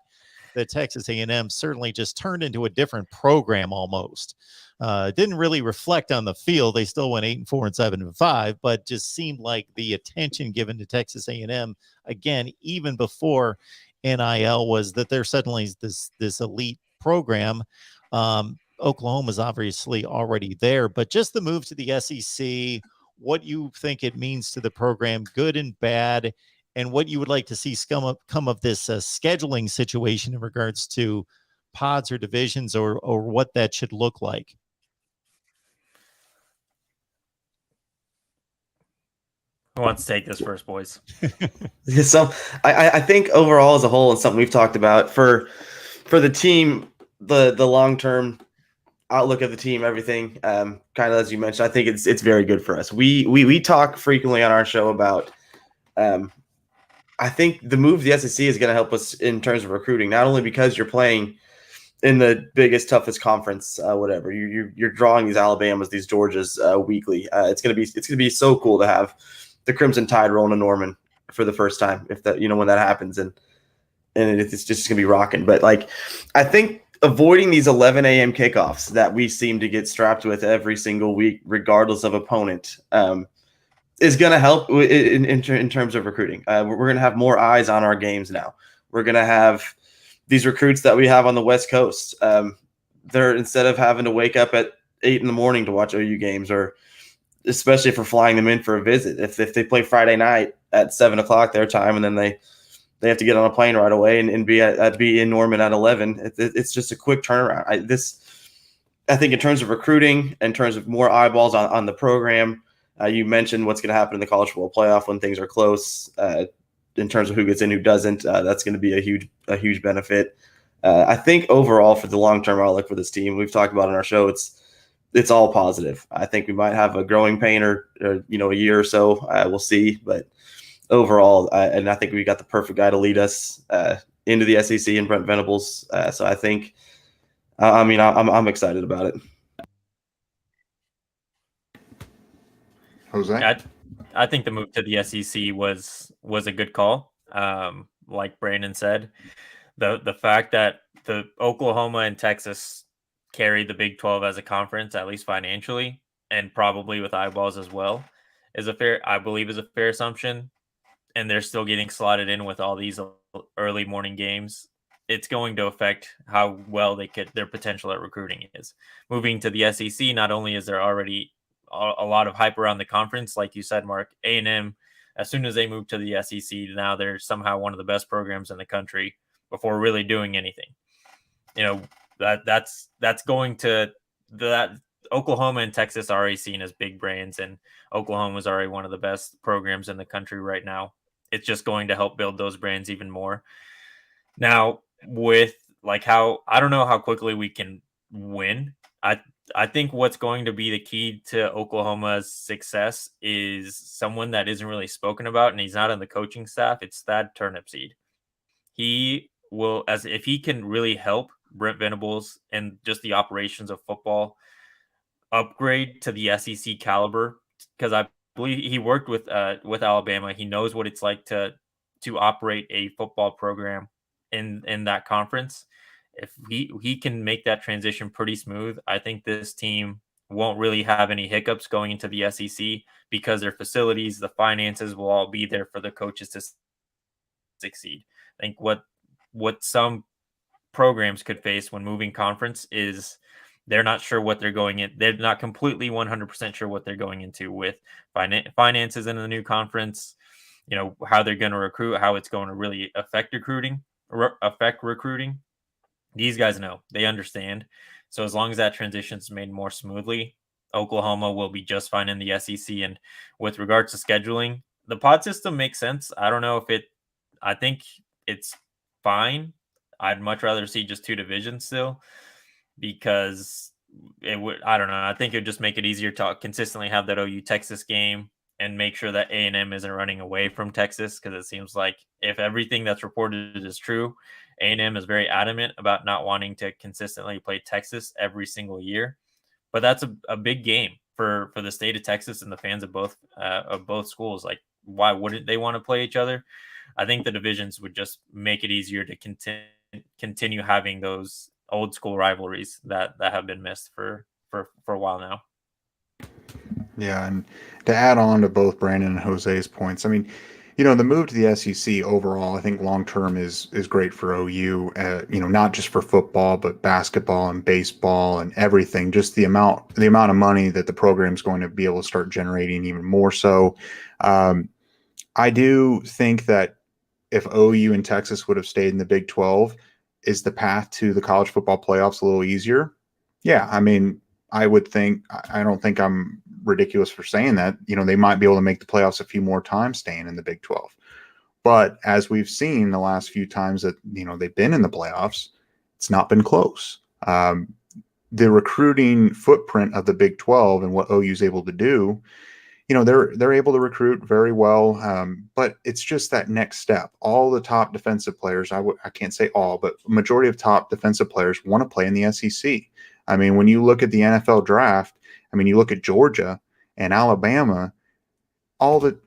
the Texas A&M certainly just turned into a different program almost. Didn't really reflect on the field. They still went 8-4 and 7-5, but just seemed like the attention given to Texas A&M, again, even before NIL, was that they're suddenly this elite program. Oklahoma's obviously already there, but just the move to the SEC, what you think it means to the program, good and bad, and what you would like to see come of this scheduling situation in regards to pods or divisions, or what that should look like. Who wants to take this first, boys? So I think overall as a whole, and something we've talked about for the team, the long term outlook of the team, everything, kind of as you mentioned, I think it's very good for us. We talk frequently on our show about I think the move to the SEC is going to help us in terms of recruiting, not only because you're playing in the biggest, toughest conference, whatever. You're drawing these Alabamas, these Georgias weekly. It's gonna be so cool to have the Crimson Tide rolling to Norman for the first time, if that, when that happens, and it's just gonna be rocking. But like, I think avoiding these 11 a.m. kickoffs that we seem to get strapped with every single week, regardless of opponent, is gonna help in terms of recruiting. We're gonna have more eyes on our games now. We're gonna have these recruits that we have on the West Coast. They're, instead of having to wake up at 8 a.m. to watch OU games, or especially if we're flying them in for a visit, if they play Friday night at 7 o'clock their time, and then they have to get on a plane right away and be in Norman at 11, it's just a quick turnaround. I think in terms of recruiting, in terms of more eyeballs on the program, you mentioned what's going to happen in the college football playoff when things are close. In terms of who gets in, who doesn't, that's going to be a huge benefit. I think overall for the long-term outlook for this team, we've talked about on our show, it's all positive. I think we might have a growing pain or a year or so. We'll see, but overall, and I think we got the perfect guy to lead us into the SEC in Brent Venables. So I think, I'm excited about it. Jose? I think the move to the SEC was a good call. Like Brandon said, the fact that the Oklahoma and Texas carry the Big 12 as a conference, at least financially, and probably with eyeballs as well, I believe is a fair assumption. And they're still getting slotted in with all these early morning games. It's going to affect how well their potential at recruiting is. Moving to the SEC, not only is there already a lot of hype around the conference, like you said, Mark, A&M, as soon as they move to the SEC, now they're somehow one of the best programs in the country before really doing anything. That's going to that. Oklahoma and Texas are already seen as big brands, and Oklahoma is already one of the best programs in the country right now. It's just going to help build those brands even more. Now, with I don't know how quickly we can win. I think what's going to be the key to Oklahoma's success is someone that isn't really spoken about, and he's not on the coaching staff. It's Thad Turnipseed. He will, if he can really help Brent Venables and just the operations of football upgrade to the SEC caliber, because I believe he worked with Alabama. He knows what it's like to operate a football program in that conference. If he can make that transition pretty smooth, I think this team won't really have any hiccups going into the SEC, because their facilities, the finances will all be there for the coaches to succeed. I think what some programs could face when moving conference is they're not sure what they're going in. They're not completely 100% sure what they're going into with finances in the new conference, how they're going to recruit, how it's going to really affect recruiting. These guys know, they understand. So as long as that transition is made more smoothly, Oklahoma will be just fine in the SEC. And with regards to scheduling, the pod system makes sense. I don't know if I think it's fine. I'd much rather see just two divisions still, because I don't know. I think it would just make it easier to consistently have that OU Texas game and make sure that A&M isn't running away from Texas, because it seems like if everything that's reported is true, A&M is very adamant about not wanting to consistently play Texas every single year. But that's a big game for the state of Texas and the fans of both schools. Like, why wouldn't they want to play each other? I think the divisions would just make it easier to continue having those old school rivalries that have been missed for a while now. Yeah, and to add on to both Brandon and Jose's points, the move to the SEC overall, I think long term is great for OU. Not just for football, but basketball and baseball and everything. Just the amount of money that the program is going to be able to start generating even more so. I do think that if OU and Texas would have stayed in the Big 12, is the path to the college football playoffs a little easier? Yeah, I mean, I would think, I don't think I'm ridiculous for saying that. They might be able to make the playoffs a few more times staying in the Big 12. But as we've seen the last few times that, they've been in the playoffs, it's not been close. The recruiting footprint of the Big 12 and what OU is able to do, they're able to recruit very well, but it's just that next step. All the top defensive players, I can't say all, but majority of top defensive players want to play in the SEC. I mean, when you look at the NFL draft, I mean, you look at Georgia and Alabama, all the,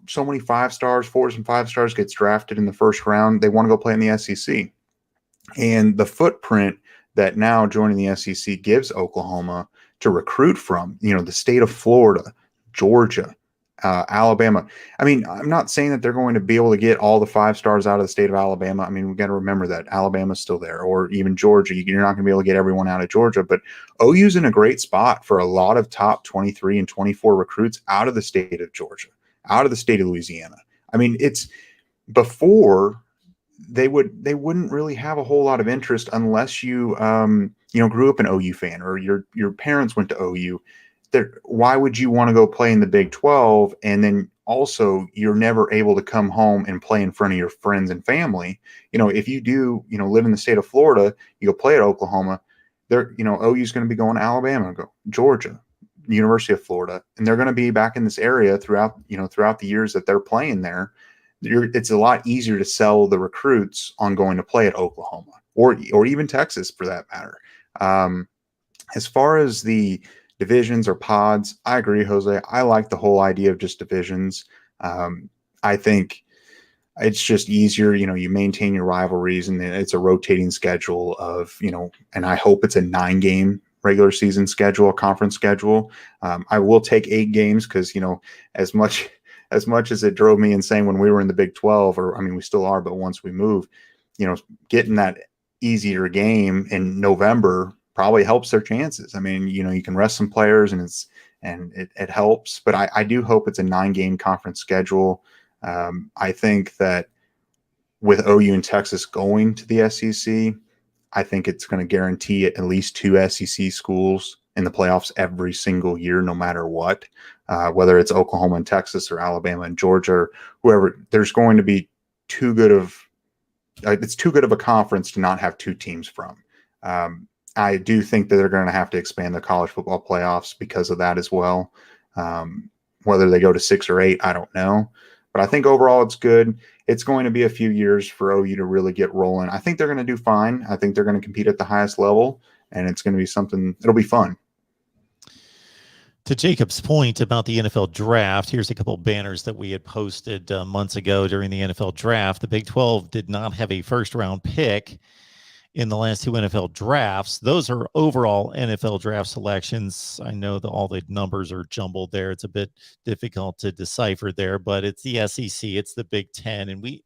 so many 5-stars, 4s and 5-stars gets drafted in the first round. They want to go play in the SEC. And the footprint that now joining the SEC gives Oklahoma to recruit from, the state of Florida, Georgia, Alabama. I mean, I'm not saying that they're going to be able to get all the 5-stars out of the state of Alabama. I mean, we got to remember that Alabama's still there, or even Georgia. You're not going to be able to get everyone out of Georgia, but OU's in a great spot for a lot of top 23 and 24 recruits out of the state of Georgia, out of the state of Louisiana. I mean, it's before they wouldn't really have a whole lot of interest unless you grew up an OU fan or your parents went to OU. Why would you want to go play in the Big 12? And then also you're never able to come home and play in front of your friends and family. If you do, live in the state of Florida, you go play at Oklahoma, OU is going to be going to Alabama, go Georgia, University of Florida, and they're going to be back in this area throughout the years that they're playing there. It's a lot easier to sell the recruits on going to play at Oklahoma or even Texas for that matter. As far as the divisions or pods, I agree, Jose. I like the whole idea of just divisions. I think it's just easier. You maintain your rivalries, and it's a rotating schedule of, and I hope it's a 9-game regular season schedule, a conference schedule. I will take 8 games because, as much as it drove me insane when we were in the Big 12, or I mean, we still are, but once we move, getting that easier game in November probably helps their chances. I mean, you can rest some players and it helps, but I do hope it's a 9-game conference schedule. I think that with OU and Texas going to the SEC, I think it's going to guarantee at least 2 SEC schools in the playoffs every single year, no matter what, whether it's Oklahoma and Texas or Alabama and Georgia or whoever. There's going to be it's too good of a conference to not have 2 teams from. I do think that they're going to have to expand the college football playoffs because of that as well. Whether they go to 6 or 8, I don't know. But I think overall it's good. It's going to be a few years for OU to really get rolling. I think they're going to do fine. I think they're going to compete at the highest level, and it's going to be something – it'll be fun. To Jacob's point about the NFL draft, here's a couple banners that we had posted months ago during the NFL draft. The Big 12 did not have a first-round pick in the last 2 NFL drafts. Those are overall NFL draft selections. I know that all the numbers are jumbled there. It's a bit difficult to decipher there, but it's the SEC, it's the Big 10. And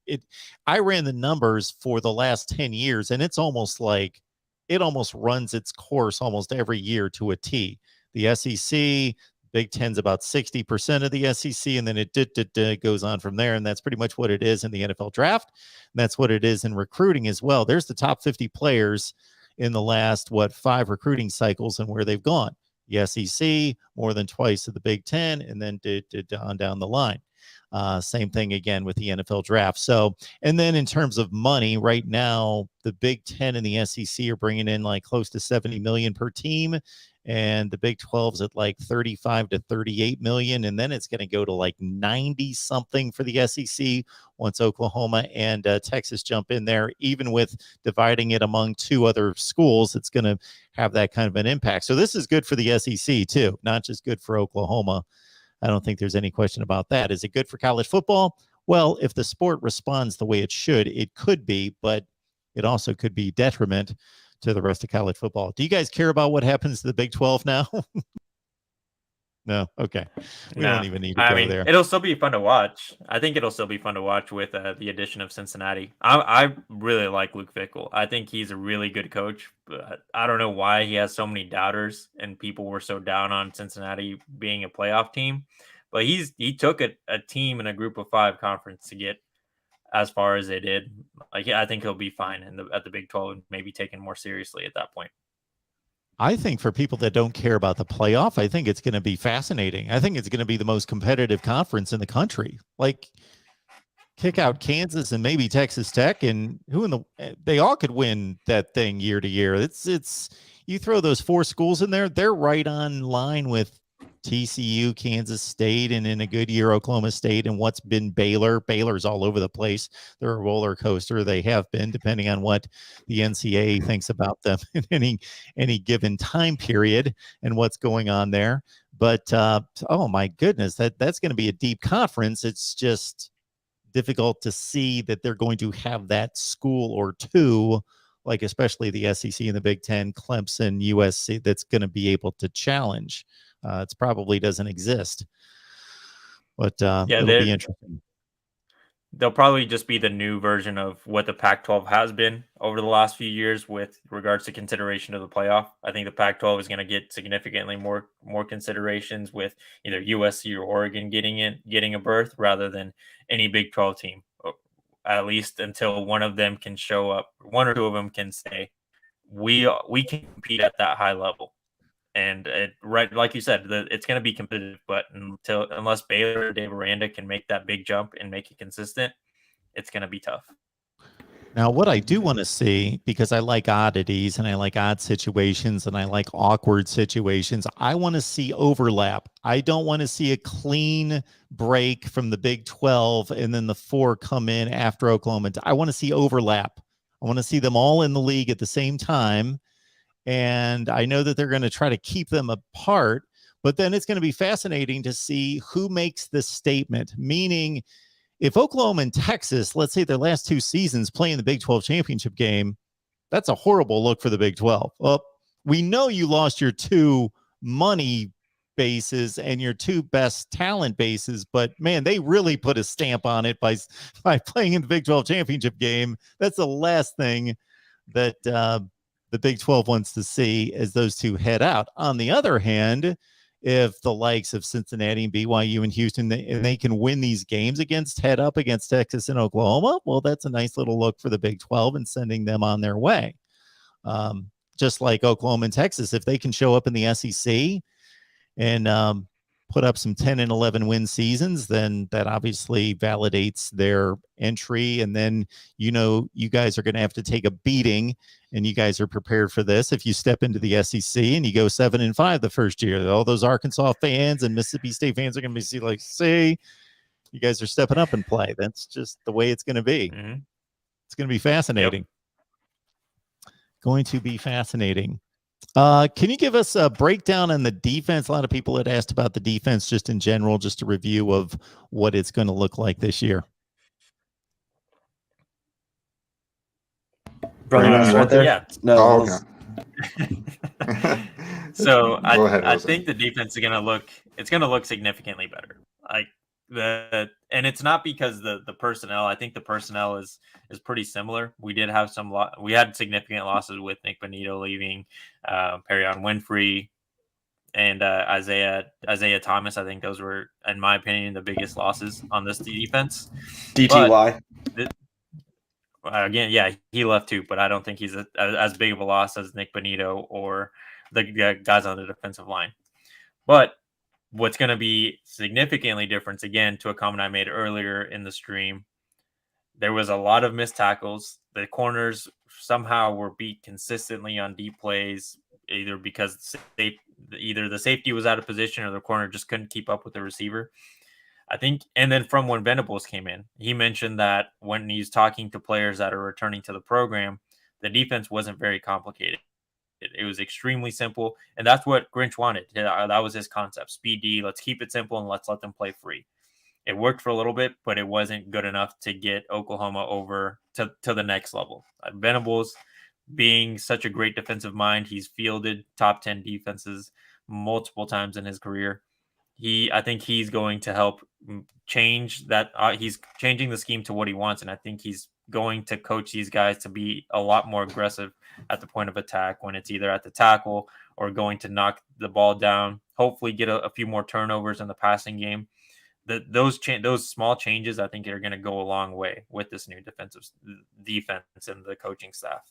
I ran the numbers for the last 10 years, and it's almost like it almost runs its course almost every year to a T. The SEC, Big Ten's about 60% of the SEC, and then it goes on from there. And that's pretty much what it is in the NFL draft. And that's what it is in recruiting as well. There's the top 50 players in the last, 5 recruiting cycles and where they've gone. The SEC, more than twice of the Big Ten, and then on down the line. Same thing again with the NFL draft. So, and then in terms of money, right now, the Big Ten and the SEC are bringing in like close to 70 million per team. And the Big 12's at like 35 to 38 million. And then it's going to go to like 90 something for the SEC once Oklahoma and Texas jump in there. Even with dividing it among 2 other schools, it's going to have that kind of an impact. So this is good for the SEC too, not just good for Oklahoma. I don't think there's any question about that. Is it good for college football? Well, if the sport responds the way it should, it could be, but it also could be detriment to the rest of college football. Do you guys care about what happens to the Big 12 now? No. Okay. We don't even need to go there. It'll still be fun to watch. I think it'll still be fun to watch with the addition of Cincinnati. I really like Luke Fickell. I think he's a really good coach, but I don't know why he has so many doubters and people were so down on Cincinnati being a playoff team. But he took a team in a group of 5 conference to get as far as they did. Like, I think he'll be fine at the Big 12 and maybe taken more seriously at that point. I think for people that don't care about the playoff, I think it's going to be fascinating. I think it's going to be the most competitive conference in the country. Like, kick out Kansas and maybe Texas Tech, and they all could win that thing year to year. It's you throw those 4 schools in there, they're right on line with TCU, Kansas State, and in a good year, Oklahoma State, and what's been Baylor. Baylor's all over the place. They're a roller coaster. They have been, depending on what the NCAA thinks about them in any given time period and what's going on there. But oh my goodness, that's going to be a deep conference. It's just difficult to see that they're going to have that school or two, like especially the SEC and the Big Ten, Clemson, USC, that's going to be able to challenge. It probably doesn't exist, but it'll be interesting. They'll probably just be the new version of what the Pac-12 has been over the last few years with regards to consideration of the playoff. I think the Pac-12 is going to get significantly more considerations with either USC or Oregon getting a berth rather than any Big 12 team, at least until one of them can show up. One or two of them can say, we can compete at that high level. And right, like you said, it's going to be competitive, but unless Baylor or Dave Aranda can make that big jump and make it consistent, it's going to be tough. Now, what I do want to see, because I like oddities and I like odd situations and I like awkward situations, I want to see overlap. I don't want to see a clean break from the Big 12 and then the 4 come in after Oklahoma. I want to see overlap. I want to see them all in the league at the same time. And I know that they're going to try to keep them apart, but then it's going to be fascinating to see who makes the statement. Meaning, if Oklahoma and Texas, let's say their last 2 seasons playing the Big 12 championship game, that's a horrible look for the Big 12. Well, we know you lost your 2 money bases and your 2 best talent bases, but man, they really put a stamp on it by playing in the Big 12 championship game. That's the last thing that the Big 12 wants to see as those 2 head out. On the other hand, if the likes of Cincinnati and BYU and Houston, and they can win these games head up against Texas and Oklahoma, well, that's a nice little look for the Big 12 and sending them on their way. Just like Oklahoma and Texas, if they can show up in the SEC and put up some 10 and 11 win seasons, then that obviously validates their entry. And then, you guys are going to have to take a beating, and you guys are prepared for this. If you step into the SEC and you go 7-5 the first year, all those Arkansas fans and Mississippi State fans are going to be like, see, you guys are stepping up and play. That's just the way it's going to be. Mm-hmm. It's going to be fascinating. Yep. Going to be fascinating. Can you give us a breakdown on the defense? A lot of people had asked about the defense just in general, just a review of what it's going to look like this year. Brandon, right there? Yeah. No. Okay. So I think the defense is going to look significantly better. And it's not because the personnel. I think the personnel is pretty similar. We did have we had significant losses with Nick Bonito leaving, Perion Winfrey, and Isaiah Thomas. I think those were, in my opinion, the biggest losses on this defense. DTY. Again, yeah, he left too, but I don't think he's as big of a loss as Nick Bonito or the guys on the defensive line. But what's going to be significantly different, again, to a comment I made earlier in the stream, there was a lot of missed tackles. The corners somehow were beat consistently on deep plays, either because either the safety was out of position or the corner just couldn't keep up with the receiver. I think, and then from when Venables came in, he mentioned that when he's talking to players that are returning to the program, the defense wasn't very complicated. It was extremely simple, and that's what Grinch wanted. That was his concept. Speed D, let's keep it simple and let's let them play free. It worked for a little bit, but it wasn't good enough to get Oklahoma over to the next level. Venables, being such a great defensive mind, he's fielded top 10 defenses multiple times in his career. I think he's going to help change that. He's changing the scheme to what he wants, and I think he's going to coach these guys to be a lot more aggressive at the point of attack when it's either at the tackle or going to knock the ball down, hopefully get a few more turnovers in the passing game. Those small changes, I think, are going to go a long way with this new defense and the coaching staff.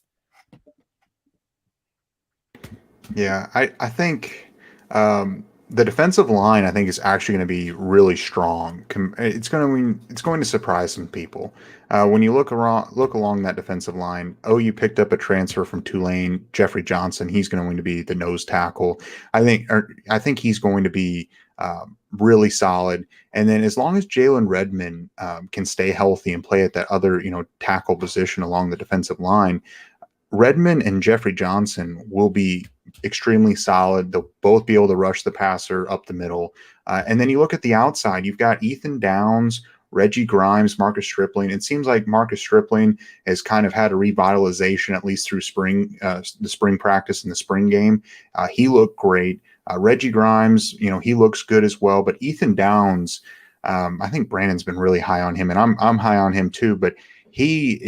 Yeah, I think the defensive line, I think, is actually going to be really strong. It's going to surprise some people. When you look along that defensive line, OU picked up a transfer from Tulane, Jeffrey Johnson. He's going to be the nose tackle. I think he's going to be really solid. And then as long as Jalen Redmond can stay healthy and play at that other tackle position along the defensive line, Redmond and Jeffrey Johnson will be extremely solid. They'll both be able to rush the passer up the middle. And then you look at the outside, you've got Ethan Downs, Reggie Grimes, Marcus Stripling. It seems like Marcus Stripling has kind of had a revitalization, at least through the spring practice and the spring game. He looked great. Reggie Grimes, he looks good as well. But Ethan Downs, I think Brandon's been really high on him, and I'm high on him too. But he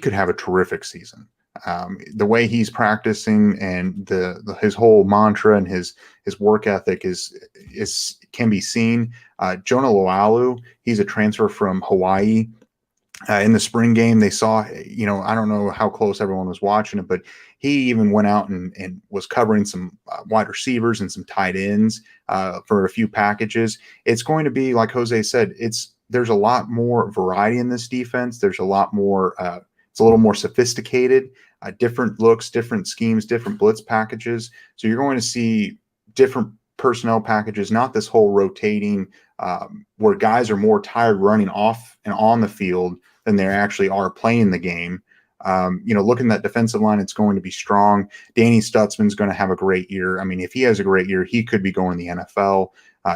could have a terrific season. The way he's practicing and his whole mantra and his work ethic can be seen. Jonah Loalu, he's a transfer from Hawaii. In the spring game, they saw, I don't know how close everyone was watching it, but he even went out and was covering some wide receivers and some tight ends for a few packages. It's going to be, like Jose said, there's a lot more variety in this defense. There's a lot more, it's a little more sophisticated, different looks, different schemes, different blitz packages. So you're going to see different personnel packages, not this whole rotating where guys are more tired running off and on the field than they actually are playing the game. Looking at that defensive line, it's going to be strong. Danny Stutzman's going to have a great year. I mean, if he has a great year, he could be going to the NFL.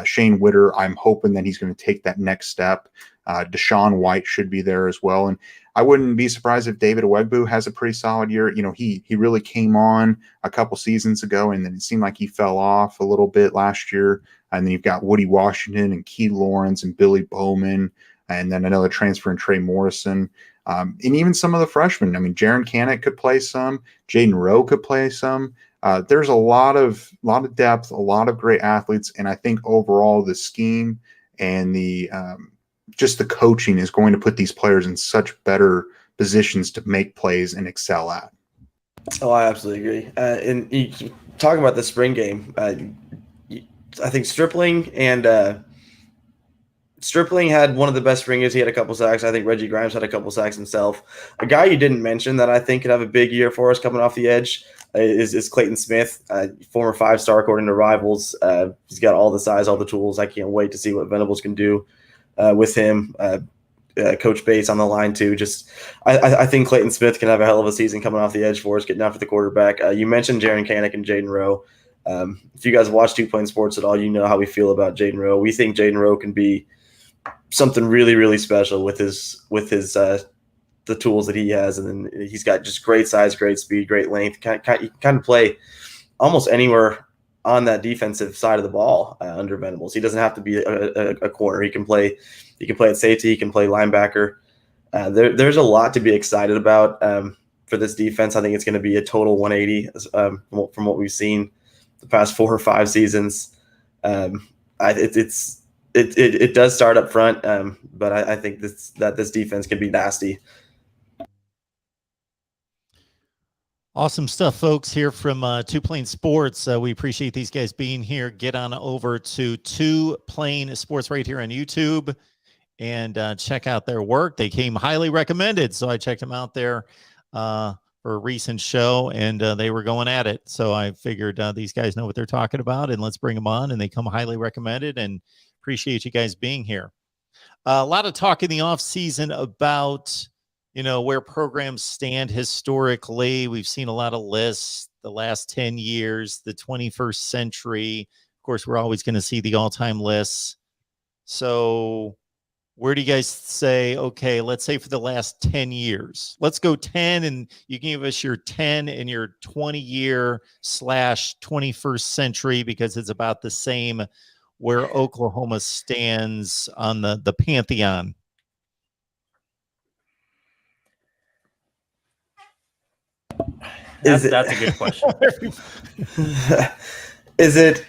Shane Witter, I'm hoping that he's going to take that next step. Deshaun White should be there as well. And I wouldn't be surprised if David Owegbu has a pretty solid year. He really came on a couple seasons ago, and then it seemed like he fell off a little bit last year. And then you've got Woody Washington and Key Lawrence and Billy Bowman, and then another transfer in Trey Morrison. And even some of the freshmen. I mean, Jaron Canick could play some. Jaden Rowe could play some. There's a lot of depth, a lot of great athletes, and I think overall the scheme and the just the coaching is going to put these players in such better positions to make plays and excel at. Oh, I absolutely agree. And you talking about the spring game, I think Stripling had one of the best spring games. He had a couple sacks. I think Reggie Grimes had a couple sacks himself. A guy you didn't mention that I think could have a big year for us coming off the edge is Clayton Smith, former 5-star according to Rivals. He's got all the size, all the tools. I can't wait to see what Venables can do with him. Coach Bates on the line too. I think Clayton Smith can have a hell of a season coming off the edge for us, getting after the quarterback. You mentioned Jaron Canick and Jaden Rowe. If you guys watch Two Plane Sports at all, you know how we feel about Jaden Rowe. We think Jaden Rowe can be something really, really special with his the tools that he has, and then he's got just great size, great speed, great length. He can kind of play almost anywhere on that defensive side of the ball under Venables. He doesn't have to be a corner. He can play at safety. He can play linebacker. There's a lot to be excited about for this defense. I think it's going to be a total 180 from what we've seen the past 4 or 5 seasons. It does start up front, but I think that this defense can be nasty. Awesome stuff, folks, here from Two Plane Sports. We appreciate these guys being here. Get on over to Two Plane Sports right here on YouTube and check out their work. They came highly recommended, so I checked them out there for a recent show, and they were going at it. So I figured these guys know what they're talking about, and let's bring them on, and they come highly recommended, and appreciate you guys being here. A lot of talk in the off season about where programs stand historically. We've seen a lot of lists, the last 10 years, the 21st century. Of course, we're always going to see the all-time lists. So where do you guys say, okay, let's say for the last 10 years, let's go 10, and you can give us your 10 and your 20-year / 21st century, because it's about the same where Oklahoma stands on the pantheon. That's a good question. Is it?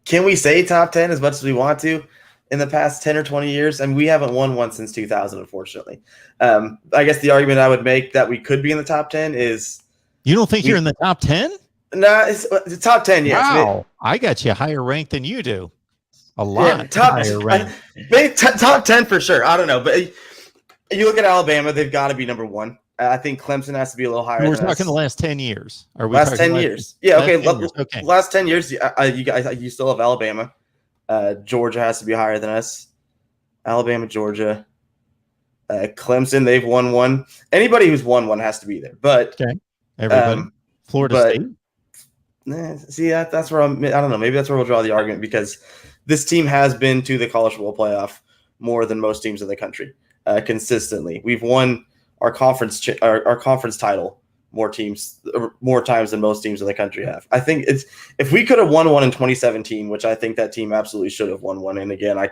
Can we say top 10 as much as we want to? In the past 10 or 20 years, and we haven't won one since 2000, unfortunately. I guess the argument I would make that we could be in the top 10 is. You don't think you're in the top 10? No, it's the top 10. Yes. Wow, I got you higher ranked than you do. A lot higher ranked. Top 10 for sure. I don't know, but you look at Alabama; they've got to be number one. I think Clemson has to be a little higher. We're talking the last 10 years. Are we last 10 years? Yeah. Okay. Last 10 years, you still have Alabama. Georgia has to be higher than us. Alabama, Georgia, Clemson. They've won one. Anybody who's won one has to be there. But everybody, Florida State. See, that's where I don't know. Maybe that's where we'll draw the argument because this team has been to the college football playoff more than most teams in the country consistently. We've won our conference title more times than most teams in the country have. I think it's if we could have won one in 2017, which I think that team absolutely should have won one. And again, I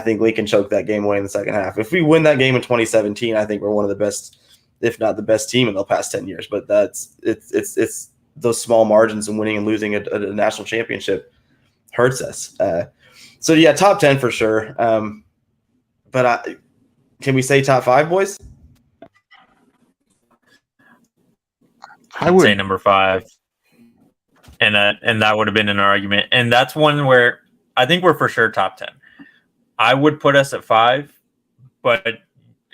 think Lincoln choked that game away in the second half. If we win that game in 2017, I think we're one of the best, if not the best team in the past 10 years. But it's those small margins and winning and losing a national championship hurts us. So yeah, top 10 for sure. But can we say top 5, boys? I would say number 5, and that would have been an argument, and that's one where I think we're for sure top 10. I would put us at 5, but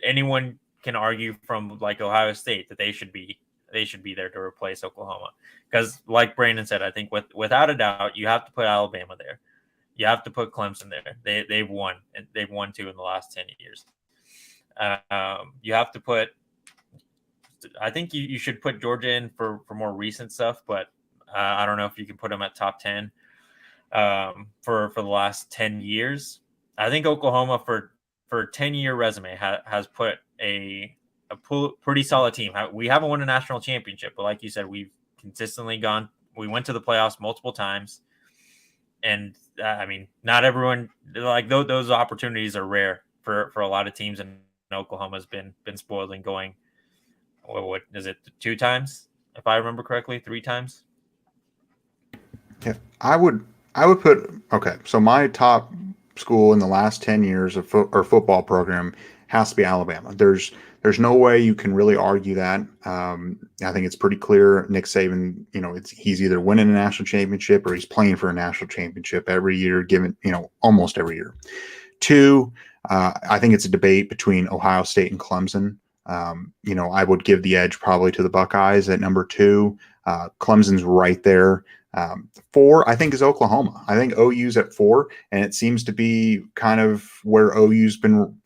anyone can argue from like Ohio State that they should be there to replace Oklahoma because, like Brandon said, I think without a doubt you have to put Alabama there, you have to put Clemson there. They've won 2 in the last 10 years. You have to put. I think you should put Georgia in for more recent stuff, but I don't know if you can put them at top 10 for the last 10 years. I think Oklahoma for a 10-year resume has put a pretty solid team. We haven't won a national championship, but like you said, we've consistently gone. We went to the playoffs multiple times, and I mean, not everyone like those opportunities are rare for a lot of teams, and Oklahoma's been spoiled and going. What is it? 2 times, if I remember correctly, 3 times. Yeah, I would put okay. So my top school in the last 10 years of football program has to be Alabama. There's no way you can really argue that. I think it's pretty clear. Nick Saban, he's either winning a national championship or he's playing for a national championship every year, almost every year. 2, I think it's a debate between Ohio State and Clemson. I would give the edge probably to the Buckeyes at number 2. Clemson's right there. 4, I think, is Oklahoma. I think OU's at 4, and it seems to be kind of where OU's been,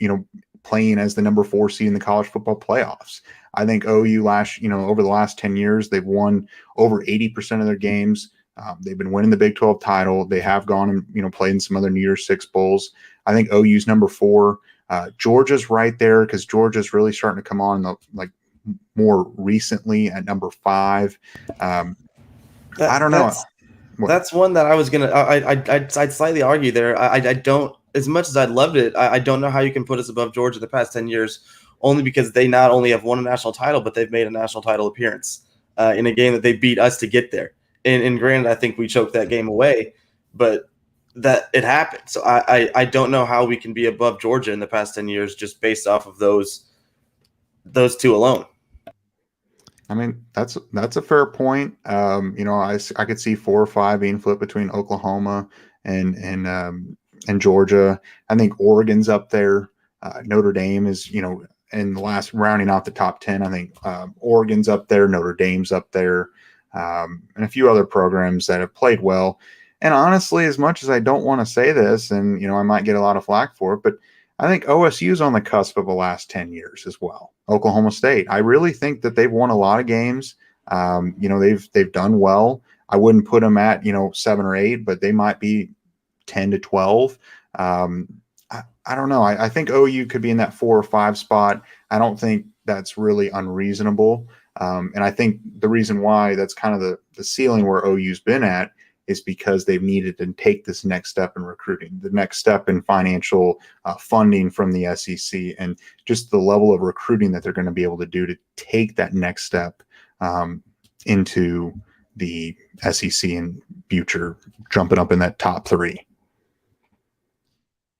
playing as the number 4 seed in the college football playoffs. I think OU over the last 10 years, they've won over 80% of their games. They've been winning the Big 12 title. They have gone and, played in some other New Year's Six bowls. I think OU's number 4. Georgia's right there because Georgia's really starting to come on more recently at number 5. I don't know. That's one that I was gonna. I'd slightly argue there. I don't. As much as I loved it, I don't know how you can put us above Georgia the past 10 years, only because they not only have won a national title, but they've made a national title appearance in a game that they beat us to get there. And granted, I think we choked that game away, but that it happened. So I don't know how we can be above Georgia in the past 10 years just based off of those 2 alone. I mean, that's a fair point. I could see 4 or 5 being flipped between Oklahoma and Georgia. I think Oregon's up there. Notre Dame is, in the last rounding out the top 10. I think Oregon's up there. Notre Dame's up there. And a few other programs that have played well. And honestly, as much as I don't want to say this, and, I might get a lot of flack for it, but I think OSU's on the cusp of the last 10 years as well. Oklahoma State. I really think that they've won a lot of games. They've done well. I wouldn't put them at, 7 or 8, but they might be 10 to 12. I don't know. I think OU could be in that 4 or 5 spot. I don't think that's really unreasonable. And I think the reason why that's kind of the ceiling where OU's been at is because they've needed to take this next step in recruiting, the next step in financial funding from the SEC, and just the level of recruiting that they're going to be able to do to take that next step into the SEC and future, jumping up in that top 3.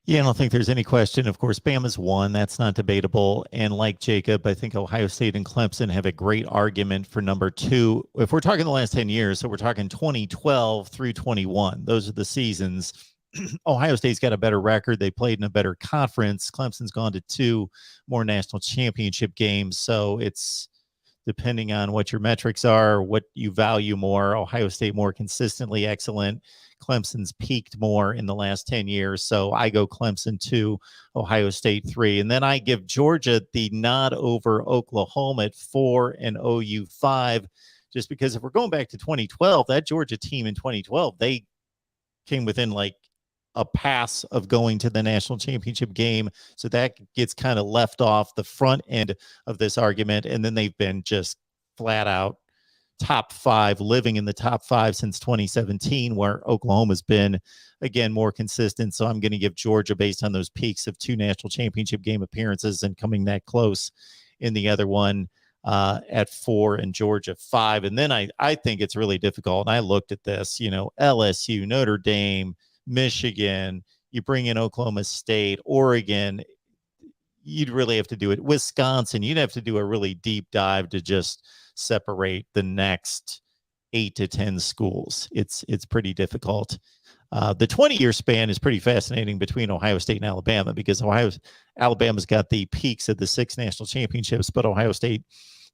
Yeah, I don't think there's any question. Of course, Bama's won. That's not debatable. And like Jacob, I think Ohio State and Clemson have a great argument for number 2. If we're talking the last 10 years, so we're talking 2012 through 21. Those are the seasons. Ohio State's got a better record. They played in a better conference. Clemson's gone to 2 more national championship games. So it's depending on what your metrics are, what you value more. Ohio State more consistently excellent. Clemson's peaked more in the last 10 years. So I go Clemson 2, Ohio State 3. And then I give Georgia the nod over Oklahoma at 4 and OU 5, just because if we're going back to 2012, that Georgia team in 2012, they came within like a pass of going to the national championship game. So that gets kind of left off the front end of this argument. And then they've been just flat out top 5, living in the top 5 since 2017, where Oklahoma's been, again, more consistent. So I'm going to give Georgia, based on those peaks of 2 national championship game appearances and coming that close in the other one, at 4 and Georgia 5. And then I think it's really difficult. And I looked at this, LSU, Notre Dame, Michigan, you bring in Oklahoma State, Oregon, you'd really have to do it. Wisconsin, you'd have to do a really deep dive to just separate the next 8 to 10 schools. It's pretty difficult. The 20-year span is pretty fascinating between Ohio State and Alabama, because Alabama's got the peaks of the 6 national championships, but Ohio State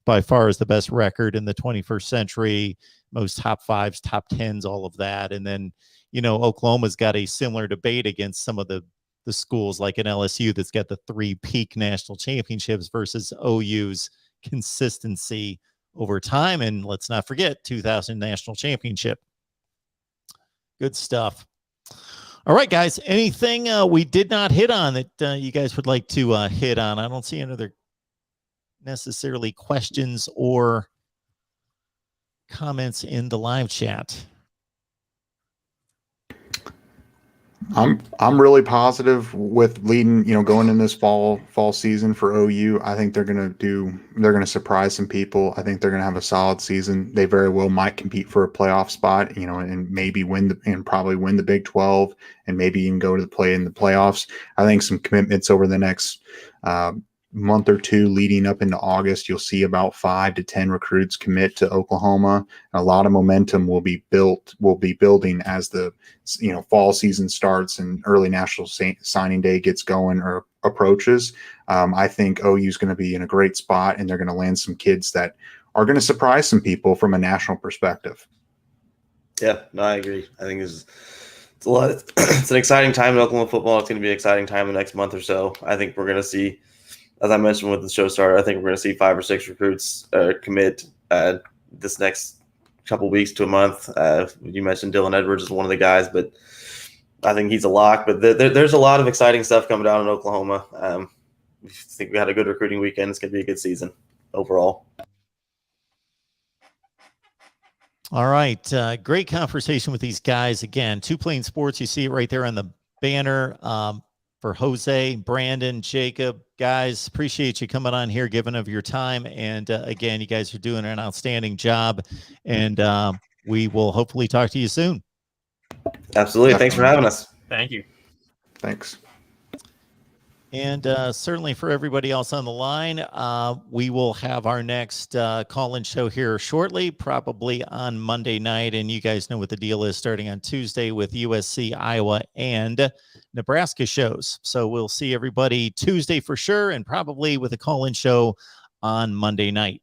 by far is the best record in the 21st century, most top 5s, top 10s, all of that. And then, Oklahoma's got a similar debate against some of the schools like an LSU that's got the 3 peak national championships versus OU's consistency over time. And let's not forget 2000 national championship. Good stuff. All right, guys, anything we did not hit on that you guys would like to hit on? I don't see any other necessarily questions or comments in the live chat. I'm really positive with leading, going in this fall season for OU. I think they're going to surprise some people. I think they're going to have a solid season. They very well might compete for a playoff spot, and maybe probably win the Big 12 and maybe even go to play in the playoffs. I think some commitments over the next month or 2 leading up into August, you'll see about 5 to 10 recruits commit to Oklahoma. A lot of momentum will be building as the fall season starts and early national signing day gets going or approaches. I think OU is going to be in a great spot, and they're going to land some kids that are going to surprise some people from a national perspective. Yeah, no, I agree. I think it's a lot. It's an exciting time in Oklahoma football. It's going to be an exciting time in the next month or so. I think we're going to see, as I mentioned with the show starter, I think we're going to see 5 or 6 recruits commit this next couple weeks to a month. You mentioned Dylan Edwards is one of the guys, but I think he's a lock. But there's a lot of exciting stuff coming down in Oklahoma. I think we had a good recruiting weekend. It's going to be a good season overall. All right. Great conversation with these guys. Again, Two Plain Sports. You see it right there on the banner. For Jose, Brandon, Jacob, guys, appreciate you coming on here, giving of your time. And again, you guys are doing an outstanding job. And we will hopefully talk to you soon. Absolutely. Thanks for having us. Thank you. Thanks. And certainly for everybody else on the line, we will have our next call-in show here shortly, probably on Monday night. And you guys know what the deal is, starting on Tuesday with USC, Iowa, and Nebraska shows. So we'll see everybody Tuesday for sure, and probably with a call-in show on Monday night.